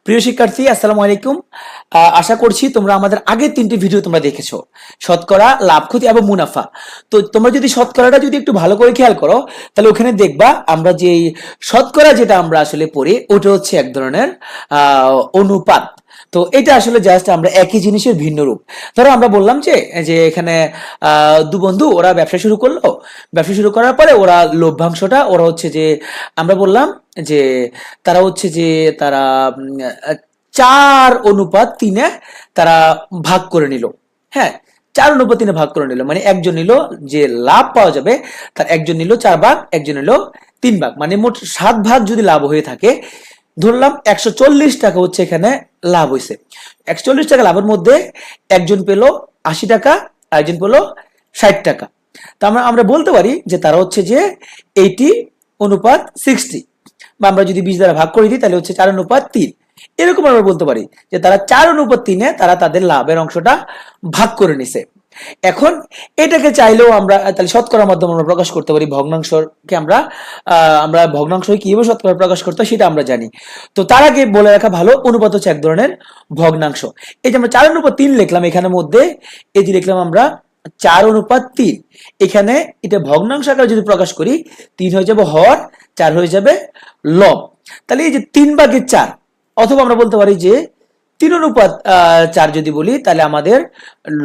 প্রিয় শিক্ষার্থী, আসসালামু আলাইকুম। আশা করছি তোমরা আমাদের আগের 3টি ভিডিও তোমরা দেখেছো, শতকরা, লাভ, ক্ষতি এবং মুনাফা। তো তোমরা যদি শতকরাটা যদি একটু ভালো করে খেয়াল করো, তাহলে ওখানে দেখবা আমরা যে শতকরা যেটা আমরা আসলে পড়ি ওটা হচ্ছে এক ধরনের অনুপাত। তো এটা আসলে জাস্ট আমরা একই জিনিসের ভিন্ন রূপ। ধরো আমরা বললাম যে যে এখানে দু বন্ধু ওরা ব্যবসা শুরু করলো। ব্যবসা শুরু করার পরে ওরা লভ্যাংশটা ওরা হচ্ছে যে আমরা বললাম যে তারা হচ্ছে যে তারা 4:3 তারা ভাগ করে নিল। হ্যাঁ, 4:3 ভাগ করে নিল, মানে একজন নিল যে লাভ পাওয়া যাবে তার একজন নিল 4 ভাগ, একজন নিল 3 ভাগ, মানে মোট 7 ভাগ যদি লাভ হয়ে থাকে, ধরলাম 140 টাকা হচ্ছে এখানে লাভ হয়েছে। 140 টাকা লাভের মধ্যে একজন পেল 80 টাকা, একজন পেল 60 টাকা। তা আমরা আমরা বলতে পারি যে তারা হচ্ছে যে 80:60, বা আমরা যদি 20 দ্বারা ভাগ করে দিই তাহলে হচ্ছে 4:3। এরকম আমরা বলতে পারি যে তারা 4:3 তারা তাদের লাভের অংশটা ভাগ করে নিছে। এখন এটাকে চাইলেও আমরা তাহলে শতকরার মাধ্যমে আমরা প্রকাশ করতে পারি। ভগ্নাংশকে আমরা ভগ্নাংশ কিভাবে শতকরা প্রকাশ করতে হয় সেটা আমরা জানি। তো তার আগে বলে রাখা ভালো, অনুপাত হচ্ছে এক ধরনের ভগ্নাংশ। এই যে আমরা 4:3 লিখলাম, এখানের মধ্যে এই যে লিখলাম আমরা 4:3, এখানে এটা ভগ্নাংশ আকারে যদি প্রকাশ করি 3 হয়ে যাবে হর, 4 হয়ে যাবে লব। তাহলে এই যে 3/4, অথবা আমরা বলতে পারি যে 3:4 যদি বলি তাহলে আমাদের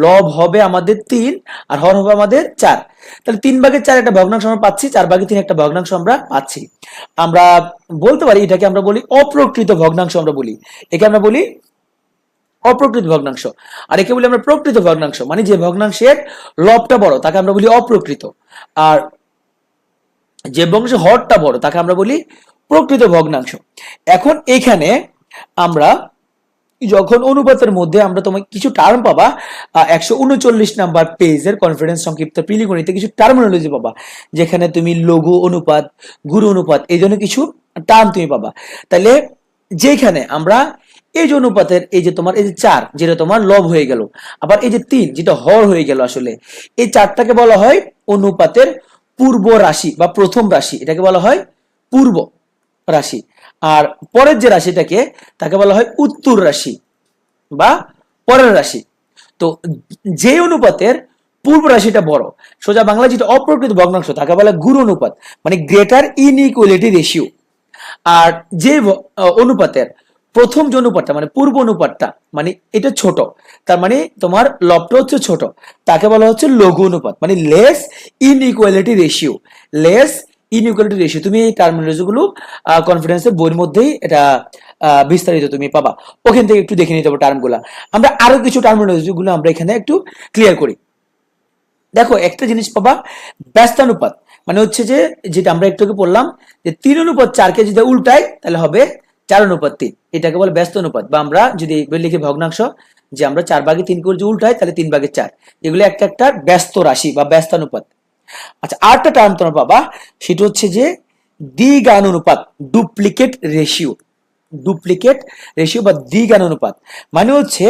লব হবে আমাদের 3 আর হর হবে আমাদের 4। তাহলে 3/4 একটা ভগ্নাংশ আমরা পাচ্ছি, 4/3 একটা ভগ্নাংশ আমরা পাচ্ছি। আমরা বলতে পারি এটাকে আমরা বলি অপ্রকৃত ভগ্নাংশ। আমরা বলি একে আমরা বলি অপ্রকৃত ভগ্নাংশ, আর একে বলি আমরা প্রকৃত ভগ্নাংশ। মানে যে ভগ্নাংশের লবটা বড় তাকে আমরা বলি অপ্রকৃত, আর যে ভগ্নাংশের হরটা বড় তাকে আমরা বলি প্রকৃত ভগ্নাংশ। এখন এখানে আমরা যখন অনুপাতের মধ্যে আমরা তোমাকে কিছু টার্ম পাবা, 139 নাম্বার পেজের কনফিডেন্স সংক্ষিপ্ত প্রিলিগণিতে কিছু টার্মিনোলজি পাবা, যেখানে তুমি লঘু অনুপাত, গুরু অনুপাত এই জন্য কিছু টার্ম তুমি পাবা। তাহলে যেখানে আমরা এই যে অনুপাতের এই যে তোমার এই যে 4 যেটা তোমার লব হয়ে গেল, আবার এই যে 3 যেটা হর হয়ে গেল, আসলে এই 4টাকে বলা হয় অনুপাতের পূর্ব রাশি বা প্রথম রাশি, এটাকে বলা হয় পূর্ব রাশি। আর পরের যে রাশিটাকে তাকে বলা হয় উত্তর রাশি বা পরের রাশি। তো যে অনুপাতের পূর্ব রাশিটা বড়, সোজা বাংলা যেটা অপ্রকৃত ভগ্নাংশ তাকে বলা গুরু অনুপাত, মানে গ্রেটার ইনইকুয়ালিটি রেশিও। আর যে অনুপাতের প্রথম যে অনুপাতটা মানে পূর্ব অনুপাতটা মানে এটা ছোট, তার মানে তোমার লবটা হচ্ছে ছোট, তাকে বলা হচ্ছে লঘু অনুপাত, মানে less inequality ratio. Less inequality ratio, তুমি এই টার্মিনোলজি গুলো কনফিডেন্সের বইয়ের মধ্যেই এটা বিস্তারিত তুমি পাবা, ওখান থেকে একটু দেখে নিতে হবে টার্মগুলা। আমরা আরো কিছু টার্মিনোলজি গুলো আমরা এখানে একটু ক্লিয়ার করি। দেখো একটা জিনিস পাবা, ব্যস্তানুপাত, মানে হচ্ছে যে যেটা আমরা একটু আগে বললাম যে 3:4কে যদি উল্টাই তাহলে হবে 4:3, এটাকে বলে ব্যস্ত অনুপাত। বা আমরা যদি লিখি ভগ্নাংশ, যে আমরা 4/3 করে যদি উল্টাই তাহলে 3/4, এগুলো একটা একটা ব্যস্ত রাশি বা ব্যস্তানুপাত। আচ্ছা, আরেকটা টার্ম তোমরা পাবা, সেটা হচ্ছে যে দ্বিগানুপাত, ডুপ্লিকেট রেশিও। ডুপ্লিকেট রেশিও বা দ্বিগানুপাত মানে হচ্ছে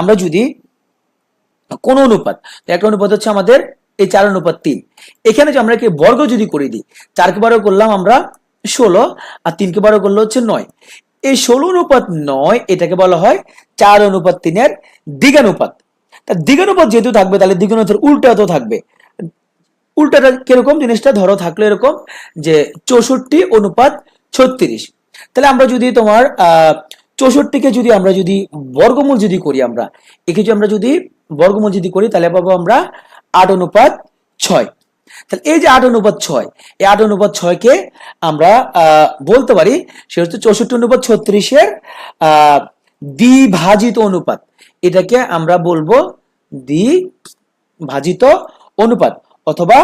আমরা যদি কোন অনুপাত, একটা অনুপাত হচ্ছে আমাদের এই 4:3, এখানে যে আমরা কি বর্গ যদি করে দিই, 4কে বর্গ করলাম আমরা 16, আর 3কে বর্গ করলে হচ্ছে 9। এই 16:9 এটাকে বলা হয় 4:3 দ্বিগানুপাত। তা দ্বিগানুপাত যেহেতু থাকবে তাহলে দ্বিগুণের উল্টা তো থাকবে। উল্টাটা কিরকম জিনিসটা, ধরো থাকলো এরকম যে 64:36, তাহলে আমরা যদি তোমার 64কে যদি আমরা যদি বর্গমূল যদি করি, আমরা একে যদি আমরা যদি বর্গমূল যদি করি তাহলে পাবো আমরা 8:6। তাহলে এই যে 8:6, এই 8:6কে আমরা বলতে পারি সে হচ্ছে 64:36 দ্বিভাজিত অনুপাত। এটাকে আমরা বলবো দ্বিভাজিত অনুপাত অথবা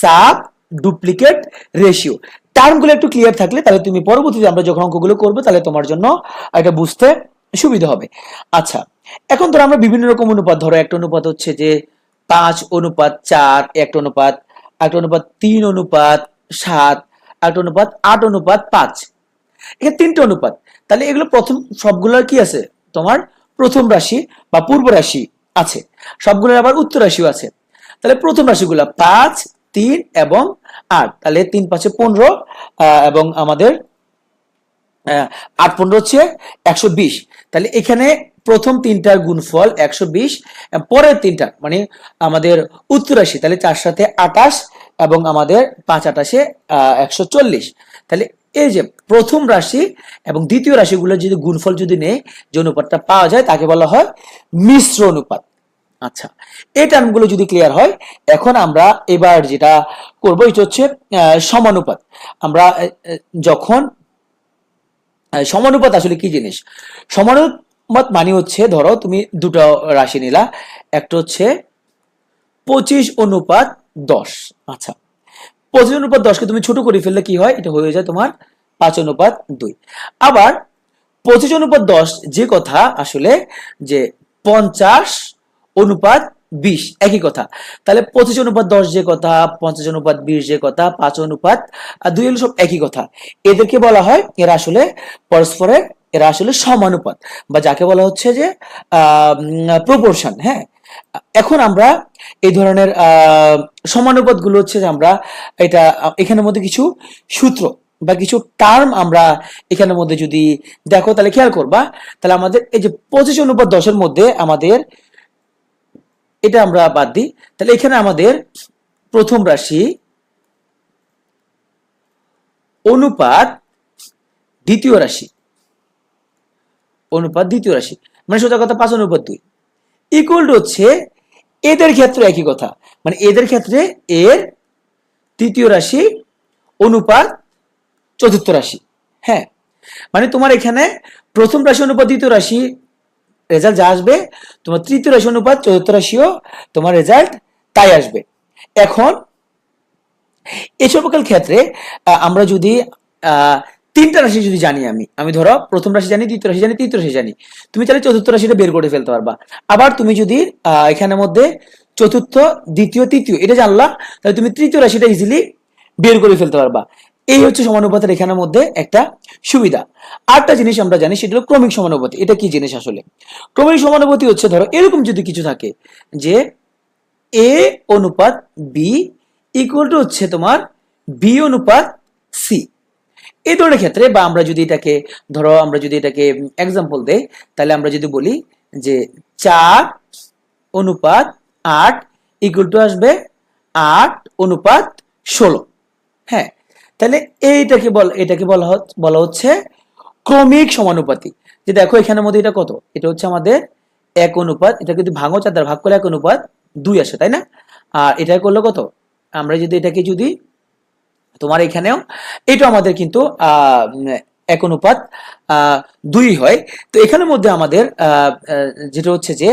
সাব ডুপ্লিকেট রেশিও। টার্মগুলো একটু ক্লিয়ার থাকলে তাহলে তুমি পরবর্তীতে আমরা যখন অঙ্কগুলো করবো তাহলে তোমার জন্য এটা বুঝতে সুবিধা হবে। আচ্ছা, এখন ধরো আমরা বিভিন্ন রকম অনুপাত, ধরো একটা অনুপাত হচ্ছে যে 5:4, একটা অনুপাত, একটা অনুপাত 3:7, একটা অনুপাত 8:5, এখানে 3টে অনুপাত। তাহলে এগুলো প্রথম সবগুলোর কি আছে, তোমার প্রথম রাশি বা পূর্ব রাশি আছে, সবগুলোর আবার উত্তর রাশিও আছে। তাহলে প্রথম রাশিগুলো 5, 3 এবং 8, তাহলে 3 5 15, এবং আমাদের 8 15 হচ্ছে 120। তাহলে এখানে প্রথম তিনটার গুণফল 120, পরের তিনটা মানে আমাদের উত্তর রাশি, তাহলে 4 সাথে 28 এবং আমাদের 5 28 140। তাহলে এই যে প্রথম রাশি এবং দ্বিতীয় রাশিগুলোর যদি গুণফল যদি নেই, যে অনুপাতটা পাওয়া যায় তাকে বলা হয় মিশ্র অনুপাত। আচ্ছা, এই টার্মগুলো যদি ক্লিয়ার হয়, এখন আমরা এবার যেটা করবো এটা হচ্ছে সমানুপাত। আমরা যখন সমানুপাত আসলে কি জিনিস? সমানুপাত মানে হচ্ছে, ধরো তুমি দুটো রাশি নিলা, একটা হচ্ছে 25:10। আচ্ছা, 25:10কে তুমি ছোট করে ফেললে কি হয়? এটা হয়ে যায় তোমার 5:2। আবার 25:10 যে কথা আসলে যে 50:20 একই কথা। তাহলে 25:10 যে কথা, 50:20 যে কথা, 5:2 হলো সব একই কথা। এদেরকে বলা হয়, এরা আসলে পরস্পরের, এরা আসলে সমানুপাত, বা যাকে বলা হচ্ছে যে প্রপোর্শন। হ্যাঁ, এখন আমরা এই ধরনের সমানুপাত গুলো হচ্ছে যে আমরা এটা এখানের মধ্যে কিছু সূত্র বা কিছু টার্ম আমরা এখানের মধ্যে যদি দেখো তাহলে খেয়াল করবা। তাহলে আমাদের এই যে 25:10 মধ্যে আমাদের এটা আমরা বাদ দিই, তাহলে এখানে আমাদের প্রথম রাশি অনুপাত দ্বিতীয় রাশি, অনুপাত দ্বিতীয় রাশি মানে সোজা কথা 5:2 ইকুয়াল টু হচ্ছে এদের ক্ষেত্রে একই কথা, মানে এদের ক্ষেত্রে এর তৃতীয় রাশি অনুপাত চতুর্থ রাশি। হ্যাঁ, মানে তোমার এখানে প্রথম রাশি অনুপাত দ্বিতীয় রাশি রেজাল্ট যা আসবে, তোমার তৃতীয় রাশি অনুপাত চতুর্থ রাশিও তোমার রেজাল্ট তাই আসবে। এখন এই সকল ক্ষেত্রে আমরা যদি তিনটা রাশি যদি জানি, আমি ধরো প্রথম রাশি জানি, দ্বিতীয় রাশি জানি, তৃতীয় রাশি জানি, তুমি তাহলে চতুর্থ রাশিটা বের করে ফেলতে পারবা। আবার তুমি যদি এখানের মধ্যে চতুর্থ, দ্বিতীয়, তৃতীয় এটা জানলা, তাহলে তুমি তৃতীয় রাশিটা ইজিলি বের করে ফেলতে পারবা। এই হচ্ছে সমানুপাতের এখানের মধ্যে একটা সুবিধা। আরেকটা জিনিস আমরা জানি, সেটা হলো ক্রমিক সমানুপাতি। এটা কি জিনিস আসলে? ক্রমিক সমানুপাতি হচ্ছে, ধরো এরকম যদি কিছু থাকে যে এ অনুপাত বি ইকুয়াল টু হচ্ছে তোমার বি অনুপাত সি, এই ধরনের ক্ষেত্রে, বা আমরা যদি এটাকে ধরো, আমরা যদি এটাকে এক্সাম্পল দেই, তাহলে আমরা যদি বলি যে 4:8 ইকুয়াল টু আসবে 8:16। হ্যাঁ, তাহলে এটাকে বলা হচ্ছে ক্রমিক সমানুপাতি। যে দেখো এখানের মধ্যে এটা কত, এটা হচ্ছে আমাদের 1:, এটা যদি ভাঙো 4 দ্বারা ভাগ করলে 1:2 আসে, তাই না? আর এটা করলে কত, আমরা যদি এটাকে যদি তোমার এখানেও এটা আমাদের কিন্তু 1:2 হয়। তো এখানের মধ্যে আমাদের যেটা হচ্ছে যে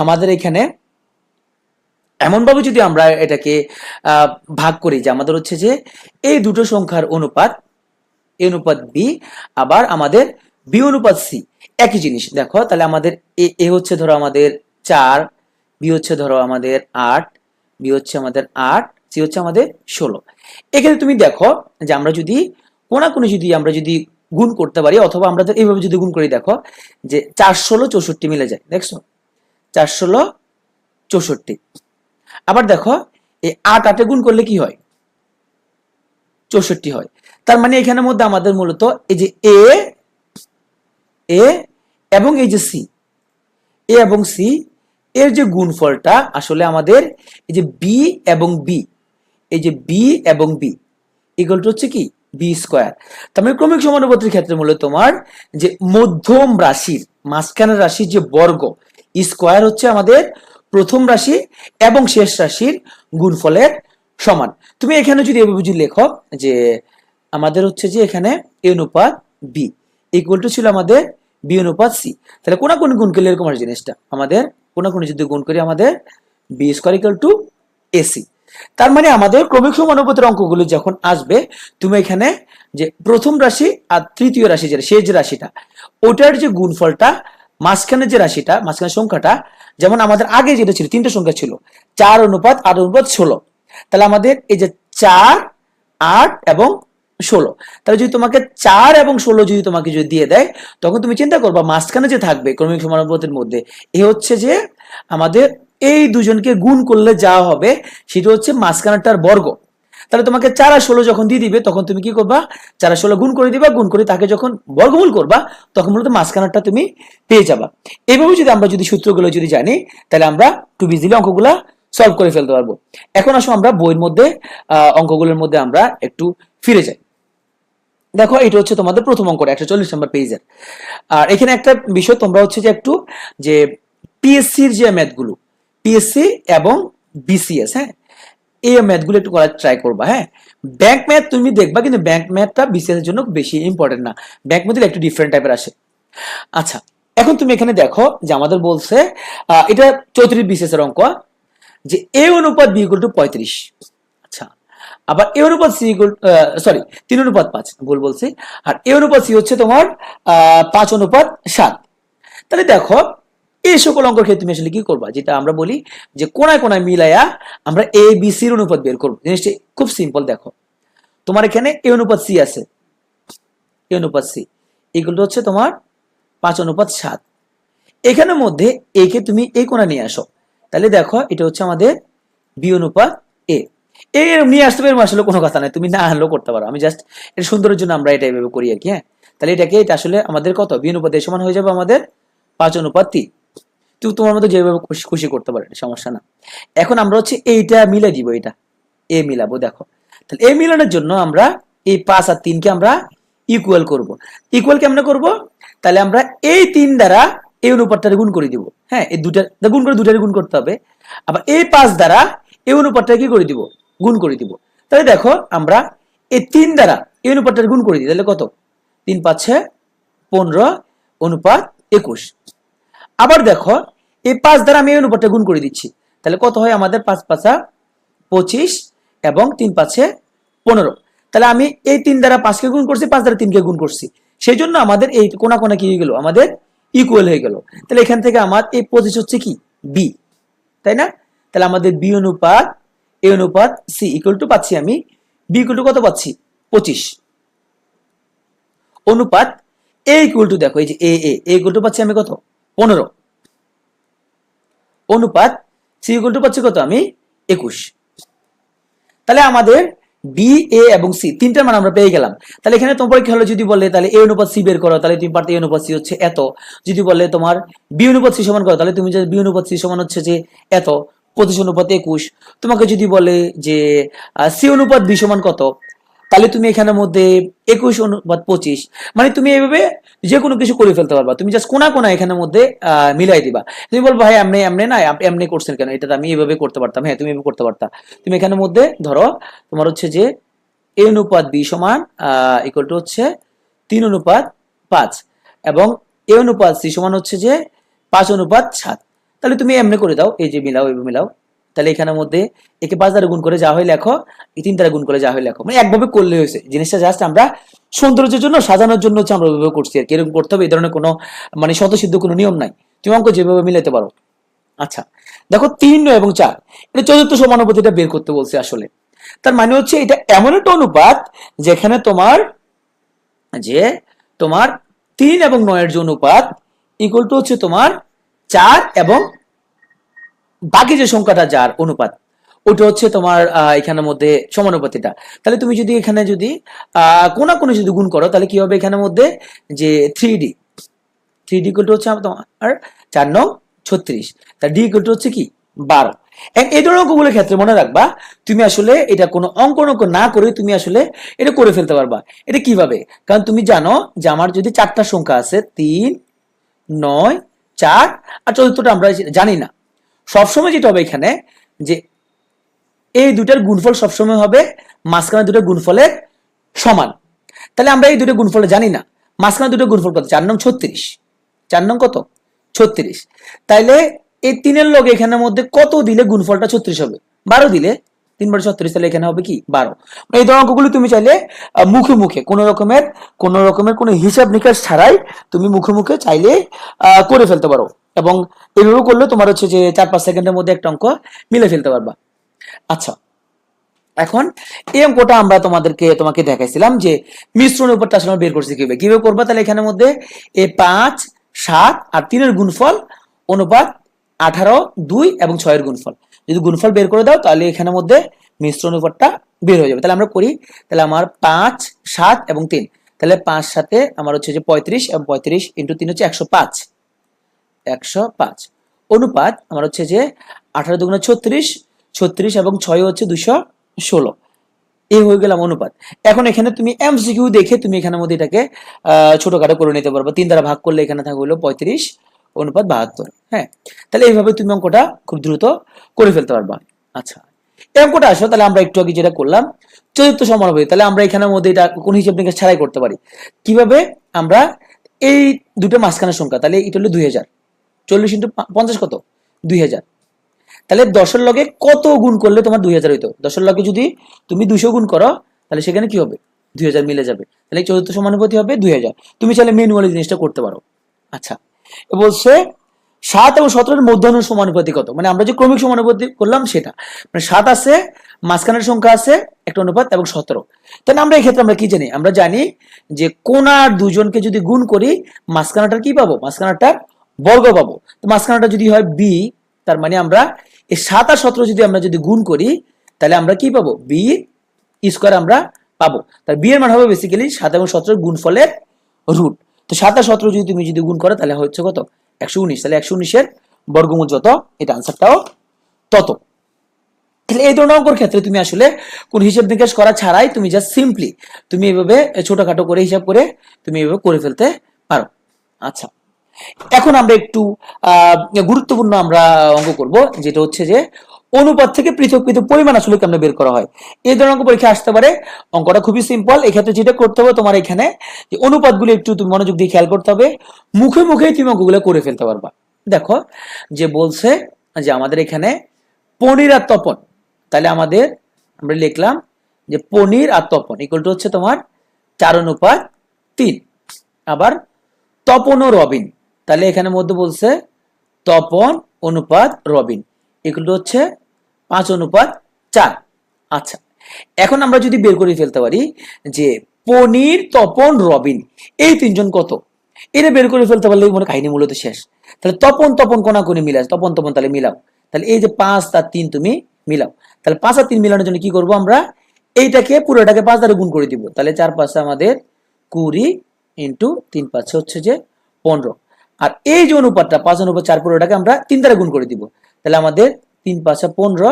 আমাদের এখানে এমন ভাবে যদি আমরা এটাকে ভাগ করি যে আমাদের হচ্ছে যে এই দুটো সংখ্যার অনুপাত, এ অনুপাত বি, আবার আমাদের বি অনুপাত সি একই জিনিস। দেখো তাহলে আমাদের এ হচ্ছে ধরো আমাদের 4, বি হচ্ছে ধরো আমাদের 8, বি হচ্ছে আমাদের 8, সি হচ্ছে আমাদের 16। এখানে তুমি দেখো যে আমরা যদি কোনাকুনি যদি আমরা যদি গুণ করতে পারি, অথবা আমরা এইভাবে যদি গুণ করি, দেখো যে 4 16 64 মিলে যায়। দেখছো 4 16 64। আবার দেখো এই 8 8 গুণ করলে কি হয়? 64 হয়। তার মানে এখানের মধ্যে আমাদের মূলত এই যে এ এবং এই যে সি, এ এবং সি এর যে গুণফলটা আসলে আমাদের এই যে বি এবং বি, এই যে বি এবং বি ইকুয়াল টু হচ্ছে কি বি স্কোয়ার। তার মানে ক্রমিক সমানুপাতির ক্ষেত্রে মূলত তোমার যে মধ্যম রাশির মাঝখানের রাশির যে বর্গ স্কোয়ার হচ্ছে আমাদের প্রথম রাশি এবং শেষ রাশির গুণফলের সমান। তুমি এখানে যদি এভাবে যদি লেখো যে আমাদের হচ্ছে যে এখানে এ অনুপাত বি ইকুয়াল টু ছিল আমাদের বি অনুপাত সি, তাহলে কোনাকুনি গুণ করলে এরকম আসে জিনিসটা, আমাদের কোনাকুনি যদি গুণ করি আমাদের B square equal to AC. তার মানে আমাদের ক্রমিক সমানুপাতের অঙ্কগুলো যখন আসবে, তুমি এখানে যে প্রথম রাশি আর তৃতীয় রাশি, যেটা শেষ যে রাশিটা, ওটার যে গুণফলটা মাঝখানে যে রাশিটা, মাঝখানে সংখ্যাটা, যেমন আমাদের আগে যেটা ছিল তিনটা সংখ্যা ছিল 4:8:16, তাহলে আমাদের এই যে 4 8 এবং 16, তাহলে যদি তোমাকে 4 এবং 16 যদি তোমাকে যদি দিয়ে দেয়, তখন তুমি চিন্তা করবা মাঝখানে যে থাকবে ক্রমিক সমানুপাতের মধ্যে, এ হচ্ছে যে আমাদের এই দুজনকে গুণ করলে যা হবে সেটা হচ্ছে মাঝখানেরটার বর্গ। তাহলে তোমাকে 4 আর 16 যখন দিয়ে দিবে তখন তুমি কি করবা, 4 আর 16 গুণ করে দিবা, গুণ করে তাকে যখন বর্গমূল করবা তখন মূলত মাঝখানেরটা তুমি পেয়ে যাবা। এইভাবে যদি আমরা সূত্রগুলো জানি তাহলে আমরা খুব ইজিলি অঙ্কগুলা সলভ করে ফেলতে পারবো। এখন আসো আমরা বইয়ের মধ্যে অঙ্কগুলোর মধ্যে আমরা একটু ফিরে যাই। দেখো এটা হচ্ছে তোমাদের প্রথম অঙ্ক 140 নম্বর পেজের। আর এখানে একটা বিষয় তোমরা একটু যে পিএসসির যে ম্যাথগুলো, পিএসসি এবং বিসিএস, হ্যাঁ, এই ম্যাথগুলো একটু করার ট্রাই করবা। হ্যাঁ, ব্যাংক ম্যাথ তুমি দেখবা, কিন্তু ব্যাংক ম্যাথটা বিসিএস এর জন্য বেশি ইম্পর্টেন্ট না, ব্যাংক ম্যাথ একটু ডিফারেন্ট টাইপের আসে। আচ্ছা, এখন তুমি এখানে দেখো যে আমাদের বলছে এটা 34 বিসিএস এর অঙ্ক, যে এ অনুপাত বি ইকুয়াল টু 35। আচ্ছা, আবার এ অনুপাত সি ইকুয়াল, সরি 3 অনুপাত 5 ভুল বলছি, আর এ অনুপাত সি হচ্ছে তোমার 5 অনুপাত 7। তাহলে দেখো এই সকল অঙ্কের ক্ষেত্রে তুমি আসলে কি করবা, যেটা আমরা বলি যে কোনায় কোনায় মিলাইয়া আমরা এ বি সির অনুপাত বের করবো। জিনিসটা খুব সিম্পল। দেখো তোমার এখানে এ অনুপাত সি আছে, এ অনুপাত সি এগুলো হচ্ছে তোমার 5 অনুপাত 7। এখানের মধ্যে এ কে তুমি এই কোণা নিয়ে আসো, তাহলে দেখো এটা হচ্ছে আমাদের বি অনুপাত এ। এরকম নিয়ে আসতে পারবো, আসলে কোনো কথা নাই, তুমি না আনলেও করতে পারো, আমি জাস্ট এটা সুন্দরের জন্য আমরা এটা এইভাবে করি আর কি। হ্যাঁ, তাহলে এটা আসলে আমাদের কত, বি অনুপাত এ সমান হয়ে যাবে আমাদের 5 অনুপাত 3। তুই তোমার মতো যেভাবে খুশি খুশি করতে পারে, সমস্যা না। এখন আমরা এইটা মিলাই দিব, এটা এ মিলাবো। দেখো তাহলে এ মিলানোর জন্য আমরা এই 5 আর 3 কে আমরা ইকুয়াল করব। ইকুয়াল কেমনে করব, তাহলে আমরা এই 3 দ্বারা এই অনুপাতটা গুণ করে দিব। হ্যাঁ, এই দুটা গুণ করে দুটারে গুণ করতে হবে। আবার এই 5 দ্বারা এই অনুপাতটা কি করে দিব, গুণ করে দিব। তাহলে দেখো আমরা এই 3 দ্বারা এই অনুপাতটা গুণ করে দিই, তাহলে কত, 3 5 6 15 অনুপাত 21। আবার দেখো এই 5 দ্বারা আমি এই অনুপাতটা গুণ করে দিচ্ছি, তাহলে কত হয় আমাদের, 5 5 25 এবং 3 5 15। তাহলে আমি এই 3 দ্বারা 5 কে গুণ করছি, 5 দ্বারা 3 কে গুণ করছি, সেই জন্য আমাদের এই কোনা কোনা কি হয়ে গেল, আমাদের ইকুয়াল হয়ে গেল। তাহলে এখান থেকে আমার এই 25 হচ্ছে কি বি, তাই না? তাহলে আমাদের বি অনুপাত এ অনুপাত সি ইকুয়াল টু পাচ্ছি আমি, বি ইকুয়াল টু কত পাচ্ছি, 25 অনুপাত এ ইকুয়াল টু, দেখো এই যে এ ইকুয়াল টু পাচ্ছি আমি কত, 15 অনুপাত সি ইকুয়াল টু পাচ্ছি কত, আমি 21। তাহলে আমাদের বি এ এবং সি তিনটার মান আমরা পেয়ে গেলাম। তাহলে এখানে তোমার কি হলো, যদি বলে তাহলে এ অনুপাত সি বের করো, তাহলে তুমি পারতে এ অনুপাত সি হচ্ছে এত। যদি বলে তোমার বি অনুপাত সি সমান করো, তাহলে তুমি যে বি অনুপাত সি সমান হচ্ছে যে এত, 25 অনুপাত 21। তোমাকে যদি বলে যে সি অনুপাত বি সমান কত, তাহলে তুমি এখানের মধ্যে 21 অনুপাত 25, মানে তুমি এইভাবে যে কোনো কিছু করে ফেলতে পারবা। তুমি জাস্ট কোনা কোনা এখানের মধ্যে মিলাই দিবা। তুমি বলবো ভাই এমনি এমনি না, এমনি করছেন কেন, এটা আমি এইভাবে করতে পারতাম। হ্যাঁ, তুমি এভাবে করতে পারতা। তুমি এখানের মধ্যে ধরো তোমার হচ্ছে যে এ অনুপাত বি সমান ইকুয়াল টু হচ্ছে 3 অনুপাত 5 এবং এ অনুপাত সি সমান হচ্ছে যে 5 অনুপাত 7। তাহলে তুমি এমনি করে দাও, এই যে মিলাও, এইভাবে মিলাও। তাহলে এখানের মধ্যে একে 5 দ্বারা গুণ করে যা হয় লেখো, এই 3 দ্বারা গুণ করে যা হয় লেখো, মানে একভাবে করলে হয়েছে। জিনিসটা জাস্ট আমরা সৌন্দর্যের জন্য, সাজানোর জন্য হচ্ছে আমরা ওইভাবে করছি আর কি। এরকম করতে হবে, এই ধরনের কোনো মানে স্বতঃসিদ্ধ কোনো নিয়ম নাই, তুমি অঙ্ক যেভাবে মিলাতে পারো। আচ্ছা দেখো 3 এবং 4 এটা চতুর্থ সমানুপাতিটা বের করতে বলছে আসলে। তার মানে হচ্ছে এটা এমন একটা অনুপাত যেখানে তোমার 3 এবং 9 এর যে অনুপাত ইকুয়াল টু হচ্ছে তোমার 4 এবং বাকি যে সংখ্যাটা যার অনুপাত, ওটা হচ্ছে তোমার এখানের মধ্যে সমানুপাতিটা। তাহলে তুমি যদি এখানে যদি কোনা কোনো যদি গুণ করো, তাহলে কি হবে এখানের মধ্যে, যে 3d ইকুয়াল টু হচ্ছে তোমার 4 9 36, তার ডি ইকুয়াল টু হচ্ছে কি 12। এই ধরনের অঙ্কগুলোর ক্ষেত্রে মনে রাখবা, তুমি আসলে এটা কোনো অঙ্ক না করে তুমি আসলে এটা করে ফেলতে পারবা। এটা কিভাবে, কারণ তুমি জানো যে আমার যদি 4টা সংখ্যা আছে, 3 9 4 আর চতুর্থটা আমরা জানি না, সবসময় যেটা হবে এখানে যে এই দুটার গুণফল সবসময় হবে মাঝখানে দুটো গুণফলের সমান। তাহলে আমরা এই দুটো গুণফল জানি না, মাঝখানে দুটো গুণফল কত, 4 9 36, 4 9 কত 36। তাইলে এই 3 লগে এখানের মধ্যে কত দিলে গুণফলটা 36 হবে, 12 দিলে 3 বার 36, তাহলে এখানে হবে কি 12। এই ধরনের অঙ্কগুলো তুমি চাইলে মুখে মুখে কোনো রকমের কোনো হিসাব নিকাশ ছাড়াই তুমি মুখে মুখে চাইলে করে ফেলতে পারো, এবং এইভাবে করলে তোমার হচ্ছে যে 4-5 সেকেন্ডের মধ্যে একটা অঙ্ক মিলে ফেলতে পারবা। আচ্ছা, এখন এই অঙ্কটা আমরা তোমাকে দেখাইছিলাম যে মিশ্রণ উপরটা আসলে বের করছি কিভাবে করবা। তাহলে এখানের মধ্যে এই 5 7 আর 3 এর গুণফল অনুপাত 18 2 এবং 6 এর গুণফল, যদি গুণফল বের করে দাও তাহলে এখানের মধ্যে মিশ্র অনুপাতটা বের হয়ে যাবে। তাহলে আমরা করি, তাহলে আমার 5, 7 এবং 3, তাহলে 5 সাথে আমার হচ্ছে যে 35 এবং 35 ইন্টু 3 হচ্ছে 105, 105 অনুপাত আমার হচ্ছে যে 18 দুগুণে 36, 36 এবং 6 হচ্ছে 216, এই হয়ে গেলাম অনুপাত। এখন এখানে তুমি এমসিকিউ দেখে তুমি এখানের মধ্যে এটাকে ছোটখাটো করে নিতে পারবে। 3 দ্বারা ভাগ করলে এখানে থাকবে হলো 35 অনুপাত 72। হ্যাঁ, তাহলে এইভাবে তুমি অঙ্কটা খুব দ্রুত করে ফেলতে পারবা। আচ্ছা, এই অঙ্কটা আসো, তাহলে আমরা একটু আগে যেটা করলাম চতুর্থ সমানুপাতিক, তাহলে আমরা এখানের মধ্যে এটা কোন হিসাব নিকাশ ছাড়াই করতে পারি। কিভাবে? আমরা এই দুটো মাঝখানের সংখ্যা, তাহলে এটা হলো 2000, 40 ইন্টু 50 কত? 2000। তাহলে 10 এর লগে কত গুণ করলে তোমার 2000 হইতো? 10 এর লগে যদি তুমি 200 গুণ করো তাহলে সেখানে কি হবে? 2000 মিলে যাবে। তাহলে চতুর্থ সমানুপাতি হবে 2000। তুমি চাইলে ম্যানুয়ালি জিনিসটা করতে পারো। আচ্ছা, বলছে 7 এবং 17 এর মধ্যাহ্ন সমানুপাতি কত? মানে আমরা যে ক্রমিক সমানুপাতি করলাম সেটা, মানে 7 আছে, মাঝখানের সংখ্যা আছে একটা অনুপাত এবং 17। তাহলে আমরা এই ক্ষেত্রে আমরা কি জানি? আমরা জানি যে কোণার দুজনকে যদি গুণ করি মাঝখানাটার কি পাবো? মাঝখানাটার বর্গ পাবো। তো মাঝখানাটা যদি হয় b, তার মানে আমরা এই 7 আর 17 যদি আমরা যদি গুণ করি তাহলে আমরা কি পাবো? b স্কয়ার আমরা পাবো। তার b এর মান হবে বেসিক্যালি 7 এবং 17 গুণফলের রুট। তো 7 আর 17 যদি তুমি যদি গুণ করো তাহলে হচ্ছে কত? 119। তাহলে 119 এর বর্গমূল যত, এটা আনসারটাও তত। তাহলে এই ধরনের অঙ্কের ক্ষেত্রে তুমি আসলে কোন হিসাব নিকাশ করা ছাড়াই তুমি জাস্ট সিম্পলি তুমি এইভাবে ছোটখাটো করে হিসাব করে তুমি এইভাবে করে ফেলতে পারো। আচ্ছা, এখন আমরা একটু গুরুত্বপূর্ণ আমরা অঙ্ক করব, যেটা হচ্ছে যে অনুপাত থেকে পৃথক পৃথক পরিমাণ আসলে কেমনে বের করা হয়। এই ধরনের অঙ্ক পরীক্ষা আসতে পারে। অঙ্কটা খুবই সিম্পল। এক্ষেত্রে যেটা করতে হবে তোমার এখানে যে অনুপাতগুলো একটু তুমি মনোযোগ দিয়ে খেয়াল করতে হবে, মুখে মুখে তুমি অঙ্কগুলো করে ফেলতে পারবা। দেখো যে বলছে যে আমাদের এখানে পনির আর তপন, তাহলে আমাদের আমরা লিখলাম যে পনির আর তপন ইকুয়াল টু হচ্ছে তোমার 4:3। আবার তপন ও রবিন, তাহলে এখানে মধ্যে বলছে তপন অনুপাত রবিন ইকুয়াল টু হচ্ছে 5:4। আচ্ছা, এখন আমরা যদি বের করে ফেলতে পারি যে পনির, তপন, রবিন এই তিনজন কত, এটা বের করে ফেলতে পারলে মনে কাহিনী মূলত শেষ। তাহলে তপন তপন কোনাকুনি মিলাস, তপন তপন তাহলে মিলাও। তাহলে এই যে 5 আর 3 তুমি মিলাও। তাহলে 5 আর 3 মিলানোর জন্য কি করব? আমরা এইটাকে পুরোটাকে 5 দ্বারা গুণ করে দিব। তাহলে 4 5 আমাদের 20 ইন্টু 3 5 হচ্ছে যে 15। আর এই যে অনুপাতটা 5:4 পুরোটাকে আমরা 3 দ্বারা গুণ করে দিব। তাহলে আমাদের 3 5 15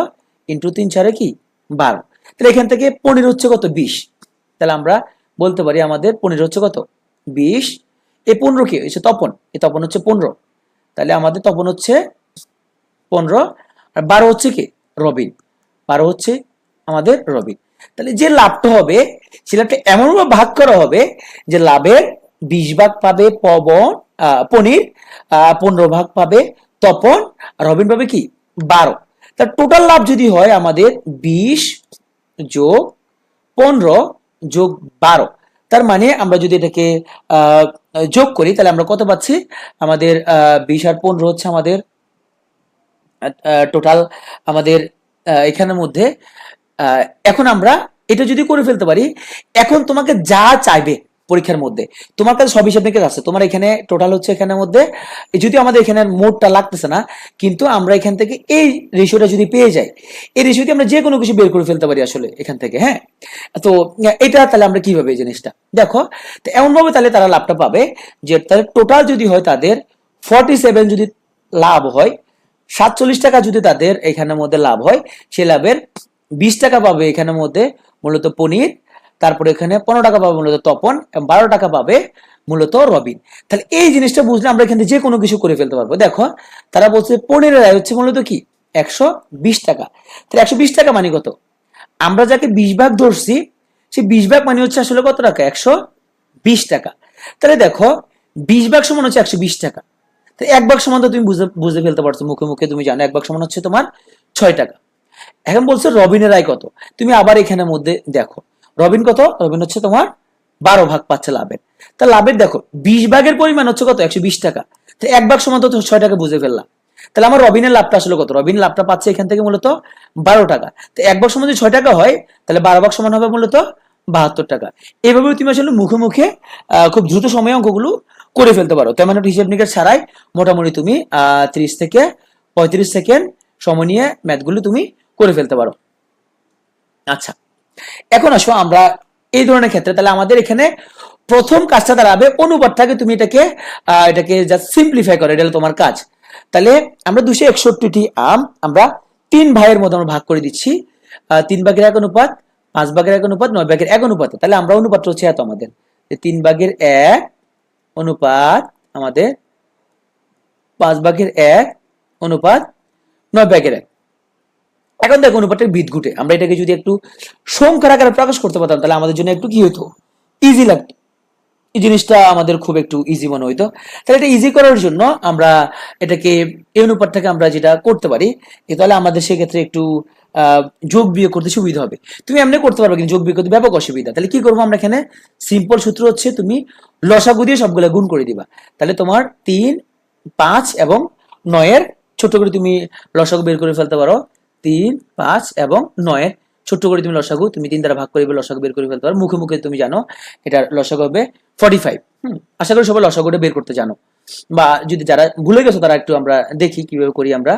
ইন্টু 3 4 কি 12। তাহলে এখান থেকে 15 হচ্ছে কত? 20। তাহলে আমরা বলতে পারি আমাদের 15 হচ্ছে কত? 20। এই 15 কি হচ্ছে? তপন। এই তপন হচ্ছে 15। তাহলে আমাদের তপন হচ্ছে 15 আর 12 হচ্ছে কি? রবিন। 12 হচ্ছে আমাদের রবিন। তাহলে যে লাভটা হবে সে লাভটা এমনভাবে ভাগ করা হবে যে লাভের 20 ভাগ পাবে পনির, 15 ভাগ পাবে তপন, আর রবিন পাবে কি 12। তার টোটাল লাভ যদি হয় আমাদের 20 যোগ 15 যোগ 12, তার মানে আমরা যদি এটাকে যোগ করি তাহলে আমরা কত পাচ্ছি? আমাদের 20 আর 15 হচ্ছে আমাদের টোটাল আমাদের এখানের মধ্যে। এখন আমরা এটা যদি করে ফেলতে পারি, এখন তোমাকে যা চাইবে পরীক্ষার মধ্যে তোমার কাছে সব হিসাব নিকাশ আছে, তোমার এখানে টোটাল হচ্ছে এখানের মধ্যে, যদি আমাদের এখানে মোটটা লাগতেছে না, কিন্তু আমরা এখান থেকে এই রেশিওটা যদি পেয়ে যাই, এই রেশিওতে আমরা যে কোনো কিছু বের করে ফেলতে পারি আসলে এখান থেকে। হ্যাঁ, তো এটা তাহলে আমরা কিভাবে এই জিনিসটা দেখো, তো এমন ভাবে তাহলে তারা লাভটা পাবে যে তাদের টোটাল যদি হয় তাদের 47 যদি লাভ হয়, 47 টাকা যদি তাদের এখানের মধ্যে লাভ হয়, সে লাভের 20 টাকা পাবে এখানের মধ্যে মূলত পনির, তারপরে এখানে 15 টাকা পাবে মূলত তপন, এবং 12 টাকা পাবে মূলত রবিন। তাহলে এই জিনিসটা বুঝলে আমরা এখানে যে কোনো কিছু করে ফেলতে পারবো। দেখো তারা বলছে পনিরের আয় হচ্ছে মূলত কি 120 টাকা। তাহলে 120 টাকা মানে কত? আমরা যাকে 20 ভাগ ধরছি সেই 20 ভাগ মানে হচ্ছে আসলে কত টাকা? 120 টাকা। তাহলে দেখো 20 ভাগ সমান হচ্ছে 120 টাকা। তো 1 ভাগ সমান তো তুমি বুঝে ফেলতে পারছো, মুখে মুখে তুমি জানো 1 ভাগ সমান হচ্ছে তোমার 6 টাকা। এখন বলছে রবিনের আয় কত, তুমি আবার এখানের মধ্যে দেখো রবিন কত? রবিন হচ্ছে তোমার 12 ভাগ পাচ্ছে লাভের। তা লাভের দেখো 20 ভাগের পরিমাণ হচ্ছে কত? 120 টাকা। তো 1 ভাগ সমান তো 6 টাকা বুঝে ফেললাম। তাহলে আমার রবিনের লাভটা আসলে কত? রবিনের লাভটা পাচ্ছে এখান থেকে মূলত 12 টাকা। তো 1 ভাগ সমান যদি 6 টাকা হয় তাহলে 12 ভাগ সমান হবে মূলত 72 টাকা। এইভাবে তুমি আসলে মুখে মুখে খুব দ্রুত সময়ে অঙ্কগুলো করে ফেলতে পারো। তেমন একটা হিসাব নিকাশ ছাড়াই মোটামুটি তুমি 30 থেকে 35 সেকেন্ড সময় নিয়ে ম্যাথগুলো তুমি করে ফেলতে পারো। আচ্ছা, এখন আসো আমরা এই ধরনের ক্ষেত্রে তাহলে আমাদের এখানে প্রথম কাজটা দাঁড়াবে অনুপাতটাকে তুমি এটাকে জাস্ট সিম্পলিফাই করো, এটা হলো তোমার কাজ। তাহলে আমরা 261টি আম আমরা 3 ভাগের মধ্যে আমরা ভাগ করে দিচ্ছি, 3 ভাগের 1 অনুপাত, 5 ভাগের 1 অনুপাত, 9 ভাগের 1 অনুপাত। তাহলে আমরা অনুপাতটা হচ্ছে এত আমাদের 3 ভাগের 1 অনুপাত আমাদের 5 ভাগের 1 অনুপাত 9 ভাগের 1। এখন দেখো অনুপাতের বিদঘুটে আমরা এটাকে যদি একটু সংখ্যার আকারে প্রকাশ করতে পারতাম তাহলে আমাদের জন্য একটু কি হতো, ইজি লাগতো, এই জিনিসটা আমাদের খুব একটু ইজি মনে হইতো। তাহলে এটা ইজি করার জন্য আমরা এটাকে এই অনুপাতটাকে আমরা যেটা করতে পারি, তাহলে আমাদের সেক্ষেত্রে একটু যোগ বিয়োগ করতে সুবিধা হবে। তুমি এমনি করতে পারবে কিন্তু যোগ বিয়োগ করতে ব্যাপক অসুবিধা। তাহলে কি করবো আমরা এখানে, সিম্পল সূত্র হচ্ছে তুমি লসাগু দিয়ে সবগুলো গুণ করে দিবা। তাহলে তোমার 3, 5 এবং 9 এর ছোট করে তুমি লসাগু বের করে ফেলতে পারো। 3, 5 এবং 9 এর ছোট্ট করে তুমি লসাগু তুমি 3 দ্বারা ভাগ করে লসাগু বের করে ফেলতে পারো। মুখে মুখে তুমি জানো এটার লসাগু হবে 45। আশা করি সবাই লসাগুটা বের করতে জানো, বা যদি যারা ভুলে গেছো তারা একটু আমরা দেখি কিভাবে করি আমরা।